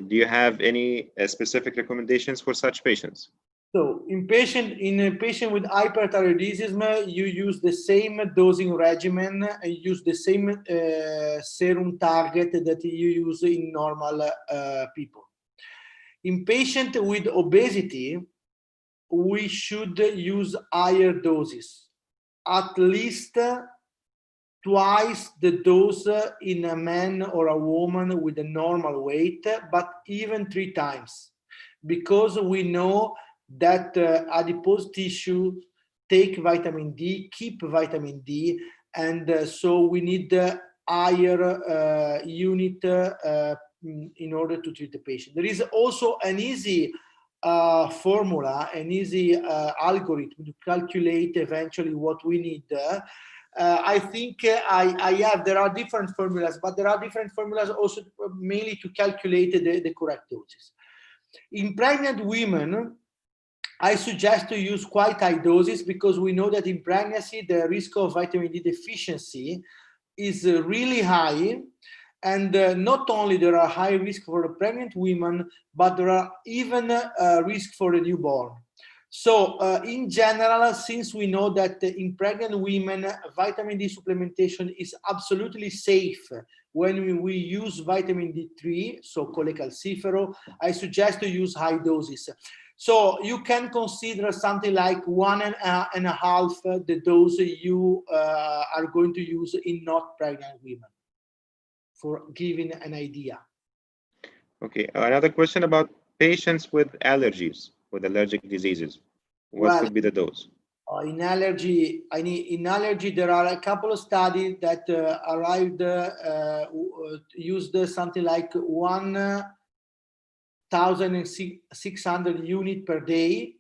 Do you have any specific recommendations for such patients? So in a patient with hyperthyroidism, you use the same dosing regimen, and use the same serum target that you use in normal people. In patient with obesity, we should use higher doses, at least twice the dose in a man or a woman with a normal weight, but even 3 times, because we know that adipose tissue take vitamin D, keep vitamin D, and so we need higher unit in order to treat the patient. There is also an easy formula, an easy algorithm to calculate eventually what we need. I think there are different formulas, but there are different formulas also mainly to calculate the correct doses. In pregnant women, I suggest to use quite high doses because we know that in pregnancy, the risk of vitamin D deficiency is really high. And not only there are high risk for the pregnant women, but there are even risk for the newborn. So in general, since we know that in pregnant women, vitamin D supplementation is absolutely safe when we use vitamin D3, so cholecalciferol, I suggest to use high doses. So you can consider something like 1.5 the dose you are going to use in not pregnant women, for giving an idea. Okay, another question about patients with allergies, with allergic diseases. What Well, could be the dose? in allergy, there are a couple of studies that used something like 1,600 units per day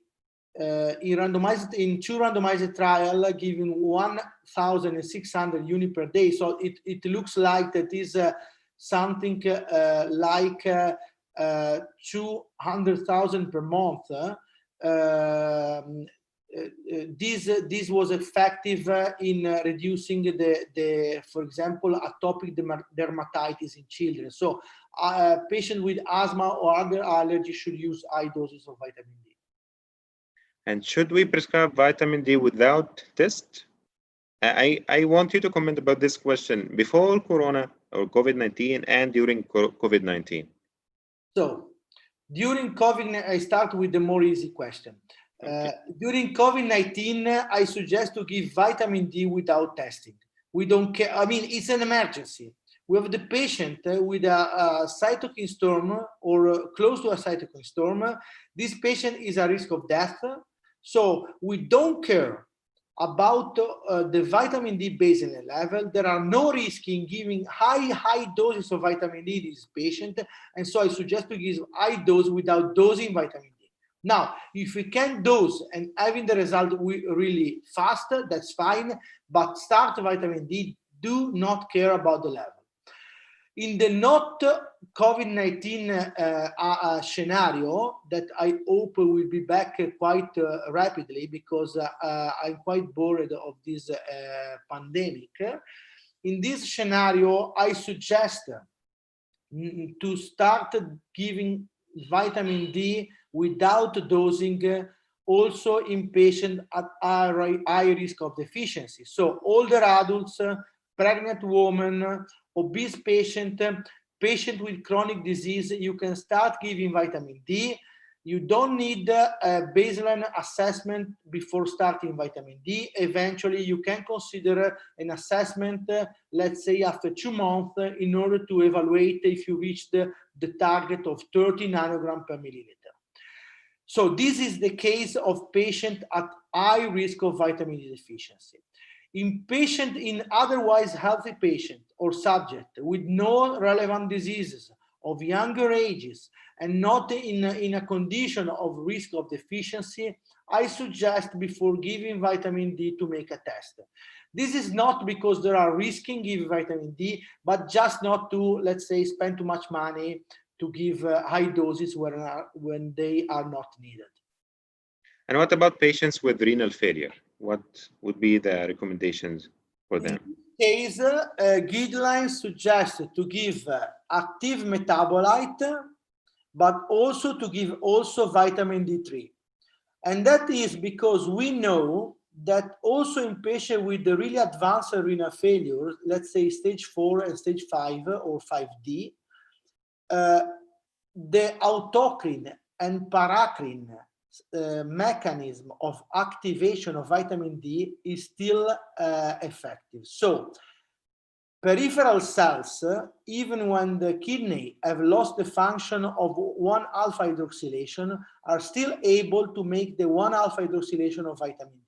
in 2 randomized trial, giving 1,600 units per day. So it looks like that is something like 200,000 per month. This was effective in reducing for example, atopic dermatitis in children. So patients with asthma or other allergies should use high doses of vitamin D. And should we prescribe vitamin D without test? I want you to comment about this question before Corona or COVID-19 and during COVID-19. So during COVID, I start with the more easy question. Okay. During COVID-19, I suggest to give vitamin D without testing. We don't care. I mean, it's an emergency. We have the patient with a cytokine storm or close to a cytokine storm. This patient is at risk of death. So we don't care about the vitamin D baseline level. There are no risk in giving high doses of vitamin D to this patient. And so I suggest to give high dose without dosing vitamin D. Now, if we can dose and having the result really fast, that's fine, but start vitamin D, do not care about the level. In the not COVID-19 scenario, that I hope will be back quite rapidly, because I'm quite bored of this pandemic. In this scenario, I suggest to start giving vitamin D without dosing, also in patients at high risk of deficiency. So older adults, pregnant women, obese patient with chronic disease, you can start giving vitamin D. You don't need a baseline assessment before starting vitamin D. Eventually, you can consider an assessment, let's say after 2 months, in order to evaluate if you reached the target of 30 nanogram per milliliter. So this is the case of patient at high risk of vitamin D deficiency. In otherwise healthy patient or subject with no relevant diseases of younger ages and not in a condition of risk of deficiency, I suggest before giving vitamin D to make a test. This is not because there are risks in giving vitamin D, but just not to, let's say, spend too much money to give high doses when they are not needed. And what about patients with renal failure? What would be the recommendations for them? In this case, guidelines suggest to give active metabolite, but also to give also vitamin D3. And that is because we know that also in patients with the really advanced renal failure, let's say stage 4 and stage 5 or 5D, the autocrine and paracrine mechanism of activation of vitamin D is still effective. So peripheral cells, even when the kidney have lost the function of 1-alpha hydroxylation, are still able to make the 1-alpha hydroxylation of vitamin D.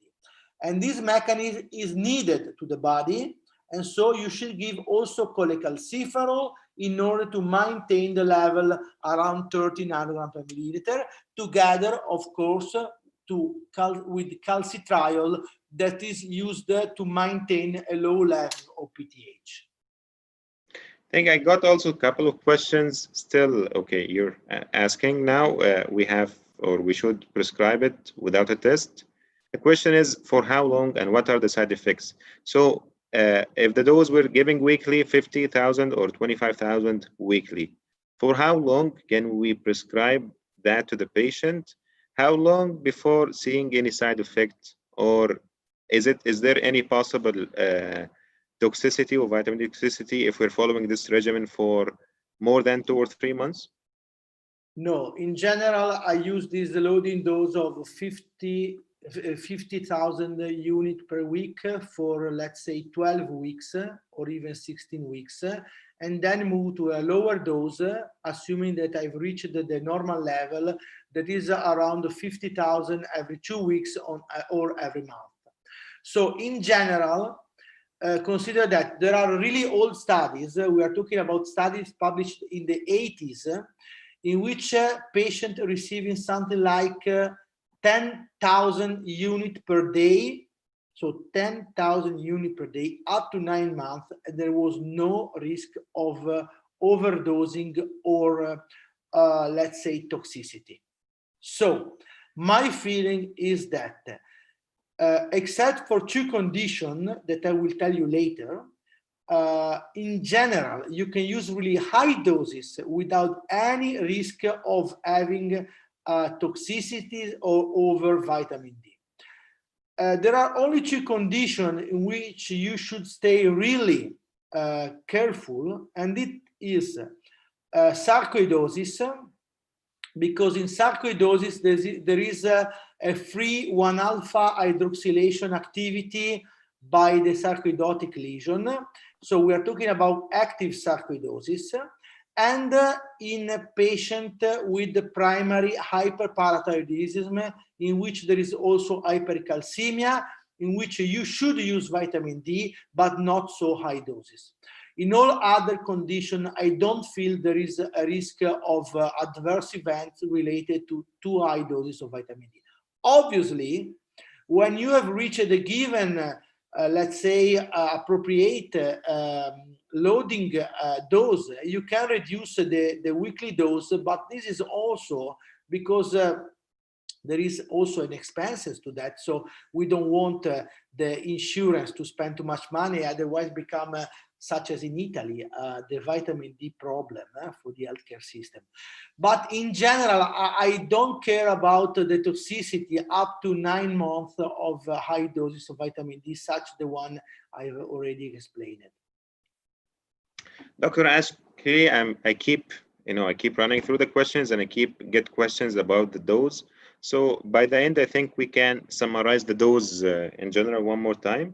And this mechanism is needed to the body, and so you should give also cholecalciferol in order to maintain the level around 30 nanograms per milliliter, together, of course, with calcitriol that is used to maintain a low level of PTH. I think I got also a couple of questions still. Okay, you're asking now, we have, or we should prescribe it without a test. The question is for how long and what are the side effects? So if the dose we're giving weekly, 50,000 or 25,000 weekly, for how long can we prescribe that to the patient? How long before seeing any side effect, or is there any possible toxicity or vitamin D toxicity if we're following this regimen for more than 2 or 3 months? No, in general, I use this loading dose of 50,000 units per week for, let's say, 12 weeks or even 16 weeks, and then move to a lower dose, assuming that I've reached the normal level, that is around 50,000 every 2 weeks or every month. So in general, consider that there are really old studies. We are talking about studies published in the 80s, in which patients receiving something like 10,000 units per day, so 10,000 units per day up to 9 months, and there was no risk of overdosing or, let's say, toxicity. So my feeling is that except for 2 conditions that I will tell you later, in general, you can use really high doses without any risk of having toxicity or over vitamin D. There are only 2 conditions in which you should stay really careful, and it is sarcoidosis, because in sarcoidosis there is a free 1-alpha hydroxylation activity by the sarcoidotic lesion. So we are talking about active sarcoidosis, and in a patient with the primary hyperparathyroidism, in which there is also hypercalcemia, in which you should use vitamin D, but not so high doses. In all other conditions, I don't feel there is a risk of adverse events related to too high doses of vitamin D. Obviously, when you have reached a given, let's say, appropriate loading dose, you can reduce the weekly dose, but this is also because there is also an expenses to that. So we don't want the insurance to spend too much money, otherwise become such as in Italy, the vitamin D problem for the healthcare system. But in general, I don't care about the toxicity up to 9 months of high doses of vitamin D, such the one I've already explained. Dr. Ashkri, I keep running through the questions, and I get questions about the dose. So by the end, I think we can summarize the dose in general one more time.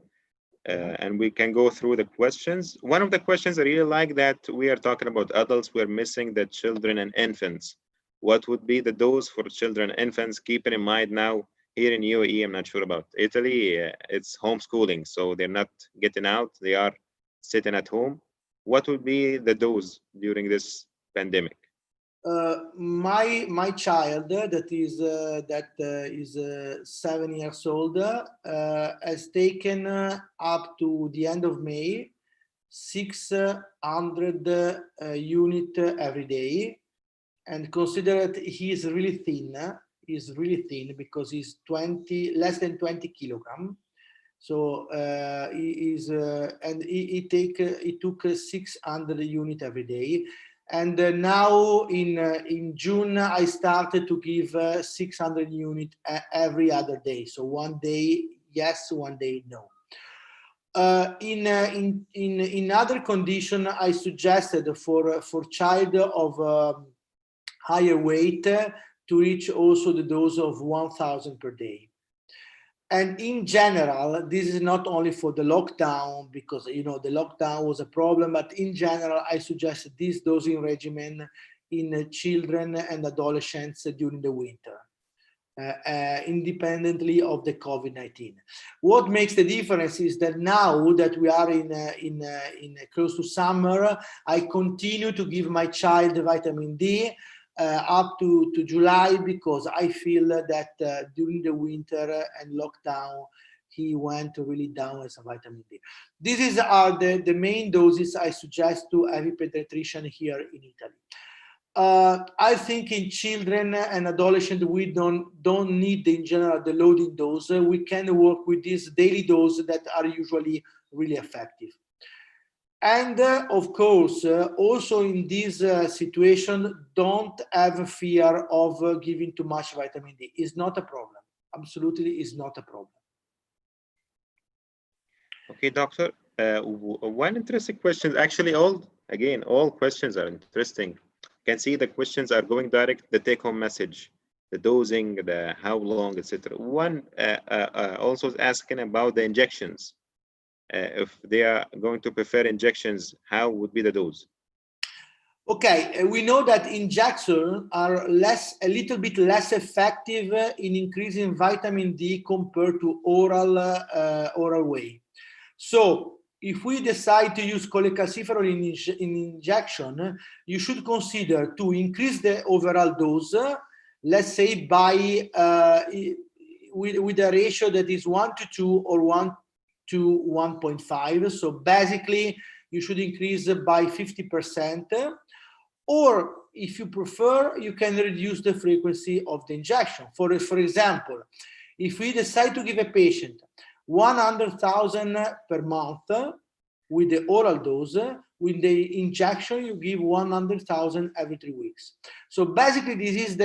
And we can go through the questions. One of the questions I really like, that we are talking about adults, we're missing the children and infants. What would be the dose for children and infants? Keeping in mind now, here in UAE, I'm not sure about Italy, it's homeschooling, so they're not getting out, they are sitting at home. What would be the dose during this pandemic? My child that is 7 years old has taken up to the end of May 600 unit every day, and consider that he is really thin. He's really thin because he's less than 20 kilogram. So he took 600 unit every day. And now in June, I started to give 600 unit every other day. So one day yes, one day no. In other condition, I suggested for child of higher weight to reach also the dose of 1,000 per day. And in general, this is not only for the lockdown, because the lockdown was a problem, but in general, I suggest this dosing regimen in children and adolescents during the winter, independently of the COVID-19. What makes the difference is that now that we are in close to summer, I continue to give my child vitamin D up to July, because I feel that during the winter and lockdown, he went really down as a vitamin D. These are the main doses I suggest to every pediatrician here in Italy. I think in children and adolescents, we don't need in general the loading dose. We can work with these daily doses that are usually really effective. And of course, also in this situation, don't have fear of giving too much vitamin D. It's not a problem. Absolutely is not a problem. Okay, doctor. One interesting question. Actually, all questions are interesting. You can see the questions are going direct, the take-home message, the dosing, the how long, etc. One also is asking about the injections. If they are going to prefer injections, how would be the dose? Okay, we know that injections are a little bit less effective in increasing vitamin D compared to oral way. So if we decide to use cholecalciferol in injection, you should consider to increase the overall dose, let's say by with a ratio that is 1:2 or 1:1.5. So basically, you should increase by 50%. Or if you prefer, you can reduce the frequency of the injection. For example, if we decide to give a patient 100,000 per month with the oral dose, with the injection, you give 100,000 every 3 weeks. So basically, this is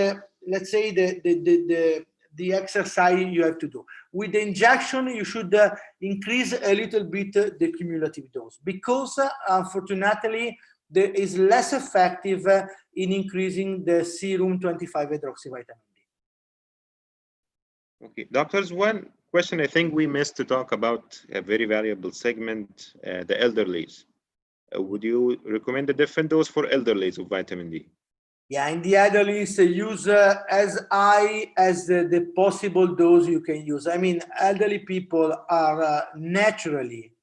let's say the exercise you have to do. With the injection, you should increase a little bit the cumulative dose, because unfortunately, there is less effective in increasing the serum 25-hydroxyvitamin D. Okay, doctors, one question I think we missed to talk about, a very valuable segment, the elderlies. Would you recommend a different dose for elderlies of vitamin D? Yeah, in the elderlies, use as high as the possible dose you can use. I mean, elderly people are naturally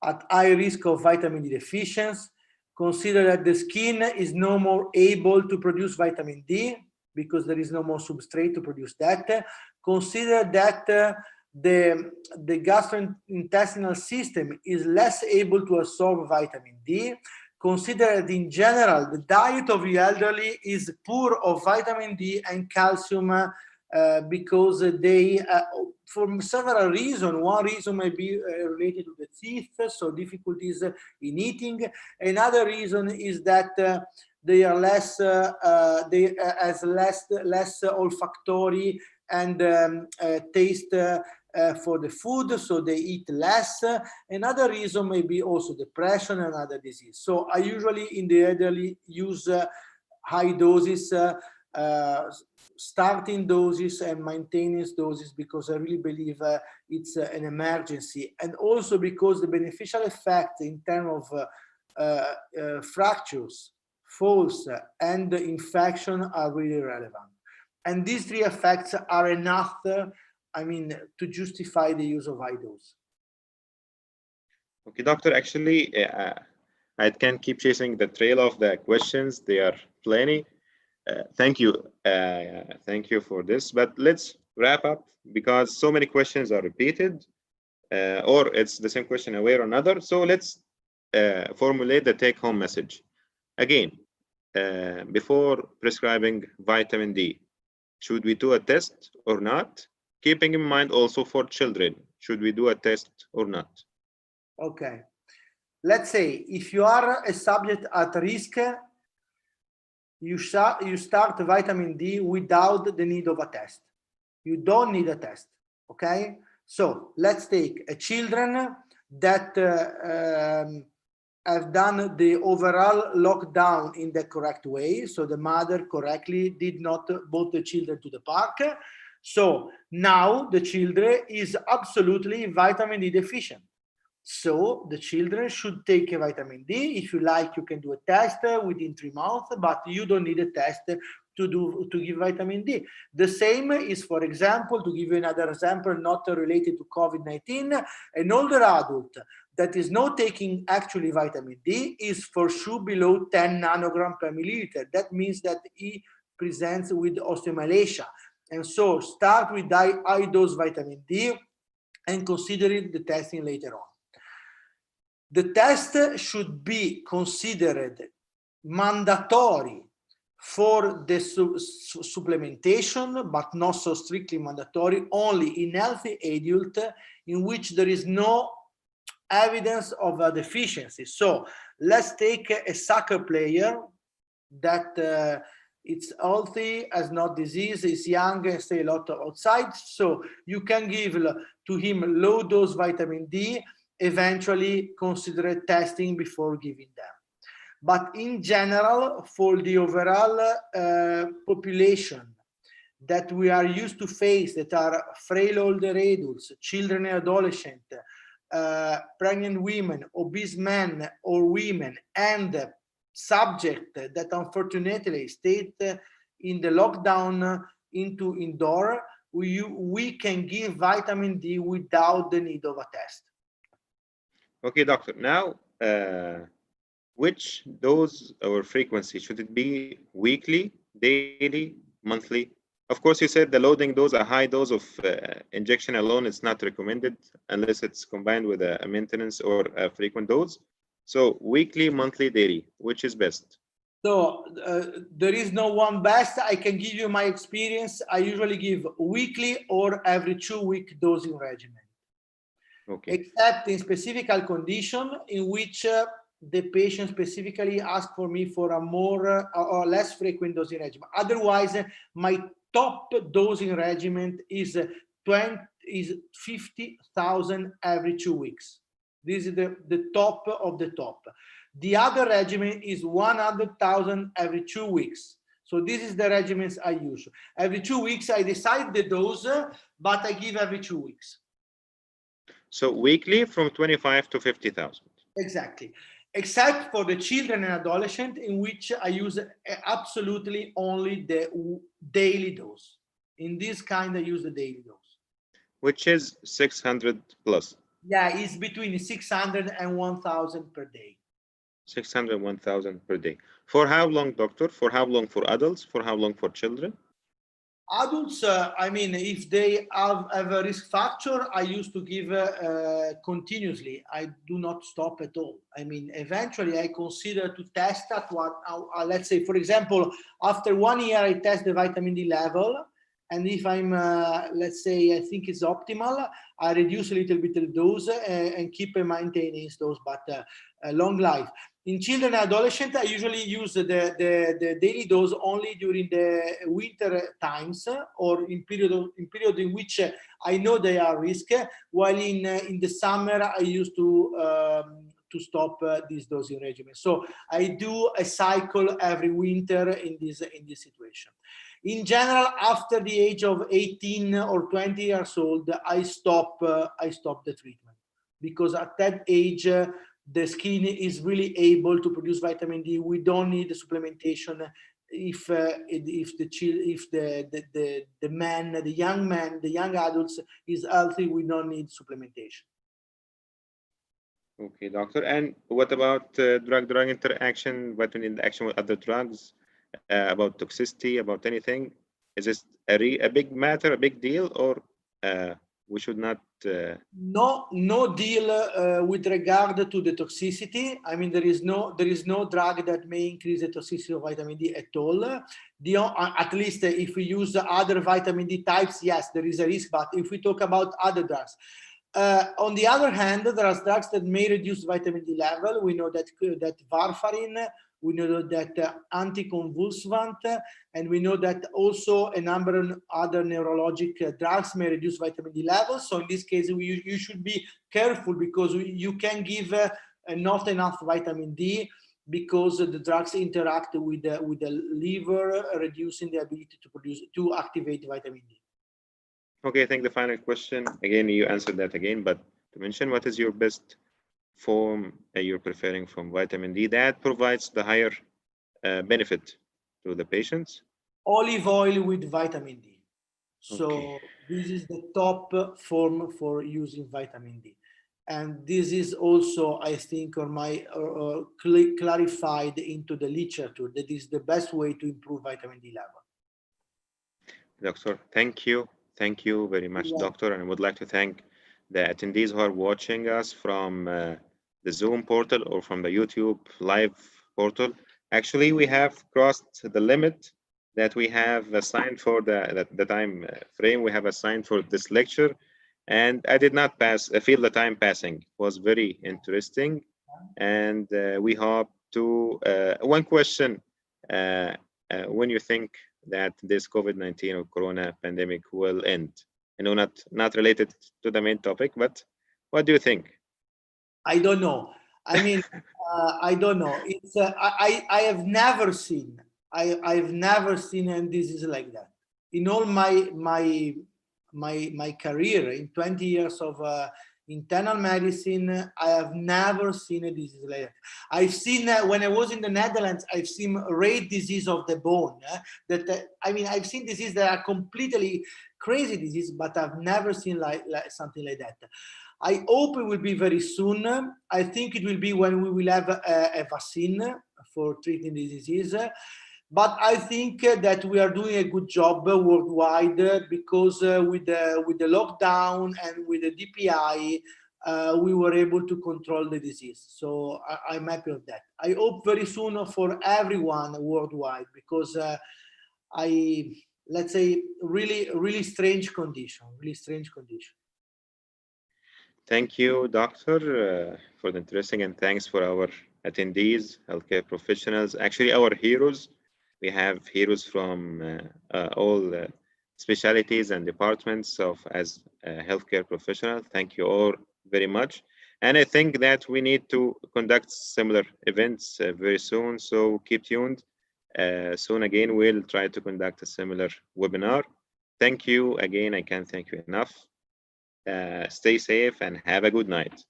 at high risk of vitamin D deficiency. Consider that the skin is no more able to produce vitamin D because there is no more substrate to produce that. Consider that the gastrointestinal system is less able to absorb vitamin D. Consider that in general, the diet of the elderly is poor of vitamin D and calcium because they, for several reasons, one reason may be related to the teeth, so difficulties in eating. Another reason is that they are less olfactory and taste for the food, so they eat less. Another reason may be also depression and other disease. So I usually in the elderly use high doses, starting doses and maintenance doses, because I really believe it's an emergency, and also because the beneficial effects in terms of fractures, falls, and infection are really relevant. And these three effects are enough, to justify the use of high dose. Okay, doctor, actually, I can keep chasing the trail of the questions. They are plenty. Thank you. Thank you for this. But let's wrap up because so many questions are repeated, or it's the same question a way or another. So let's formulate the take-home message. Again, before prescribing vitamin D, should we do a test or not? Keeping in mind also for children, should we do a test or not? Okay. Let's say if you are a subject at risk, you start vitamin D without the need of a test. You don't need a test, okay? So let's take a children that have done the overall lockdown in the correct way. So the mother correctly did not brought the children to the park. So now the children is absolutely vitamin D deficient. So the children should take a vitamin D. If you like, you can do a test within 3 months, but you don't need a test to give vitamin D. The same is, for example, to give you another example, not related to COVID-19, an older adult that is not taking actually vitamin D is for sure below 10 nanogram per milliliter. That means that he presents with osteomalacia. And so start with high dose vitamin D and consider the testing later on. The test should be considered mandatory for the supplementation, but not so strictly mandatory, only in healthy adult in which there is no evidence of a deficiency. So let's take a soccer player that it's healthy, has no disease, is young, and stay a lot outside. So you can give to him low dose vitamin D, eventually consider testing before giving them. But in general, for the overall population that we are used to face, that are frail older adults, children and adolescents, pregnant women, obese men or women, and subject that unfortunately stayed in the lockdown into indoor, we can give vitamin D without the need of a test. Okay, doctor. Now, which dose or frequency should it be? Weekly, daily, monthly? Of course, you said the loading dose, a high dose of injection alone is not recommended unless it's combined with a maintenance or a frequent dose. So weekly, monthly, daily, which is best? So there is no one best. I can give you my experience. I usually give weekly or every 2-week dosing regimen. Okay. Except in specific condition in which the patient specifically asked for me for a more or less frequent dosing regimen. Otherwise, my top dosing regimen is 50,000 every 2 weeks. This is the top of the top. The other regimen is 100,000 every 2 weeks. So this is the regimens I use. Every 2 weeks, I decide the dose, but I give every 2 weeks. So weekly from 25 to 50,000. Exactly. Except for the children and adolescents, in which I use absolutely only the daily dose. In this kind, I use the daily dose. Which is 600 plus. Yeah, it's between 600 and 1,000 per day. 600, 1,000 per day. For how long, doctor? For how long for adults? For how long for children? Adults, I mean, if they have a risk factor, I used to give continuously. I do not stop at all. I mean, eventually I consider to test at what, let's say, for example, after 1 year, I test the vitamin D level. And if I'm, let's say, I think it's optimal, I reduce a little bit the dose and keep maintaining its dose, but a long life. In children and adolescents, I usually use the daily dose only during the winter times or in period in which I know they are risk. While in the summer, I used to stop this dosing regimen. So I do a cycle every winter in this situation. In general, after the age of 18 or 20 years old, I stop the treatment because at that age, the skin is really able to produce vitamin D. We don't need the supplementation. If the young adults is healthy, we don't need supplementation. Okay, doctor. And what about drug-drug interaction, vitamin interaction with other drugs, about toxicity, about anything? Is this a big matter, a big deal, or we should not? No deal with regard to the toxicity. I mean, there is no drug that may increase the toxicity of vitamin D at all. At least if we use other vitamin D types, yes, there is a risk. But if we talk about other drugs, on the other hand, there are drugs that may reduce vitamin D level. We know that warfarin, we know that anticonvulsant, and we know that also a number of other neurologic drugs may reduce vitamin D levels. So in this case, you should be careful, because you can give not enough vitamin D, because the drugs interact with the liver, reducing the ability to activate vitamin D. Okay, I think the final question, again, you answered that again, but to mention, what is your best form you're preferring from vitamin D that provides the higher benefit to the patients? Olive oil with vitamin D. So Okay. this is the top form for using vitamin D. And this is also, I think, clarified into the literature that is the best way to improve vitamin D level. Doctor, thank you. Thank you very much, doctor. And I would like to thank the attendees who are watching us from the Zoom portal or from the YouTube live portal. Actually, we have crossed the limit that we have assigned for the time frame we have assigned for this lecture. And I did not feel the time passing. It was very interesting. And we hope to, one question, when you think that this COVID-19 or Corona pandemic will end? I know not related to the main topic, but what do you think? I don't know. I mean, I don't know. It's I have never seen. I've never seen a disease like that in all my career. In 20 years of internal medicine, I have never seen a disease like that. I've seen when I was in the Netherlands, I've seen rare disease of the bone. I mean, I've seen diseases that are completely crazy disease, but I've never seen like something like that. I hope it will be very soon. I think it will be when we will have a vaccine for treating this disease. But I think that we are doing a good job worldwide, because with the lockdown and with the DPI, we were able to control the disease. So I'm happy with that. I hope very soon for everyone worldwide, because let's say, really strange condition, Thank you, doctor, for the interesting, and thanks for our attendees, healthcare professionals, actually our heroes. We have heroes from all specialties and departments as healthcare professionals. Thank you all very much. And I think that we need to conduct similar events very soon, so keep tuned. Soon again, we'll try to conduct a similar webinar. Thank you again. I can't thank you enough. Stay safe and have a good night.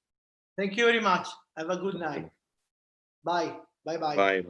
Thank you very much. Have a good night. Bye. Bye-bye. Bye.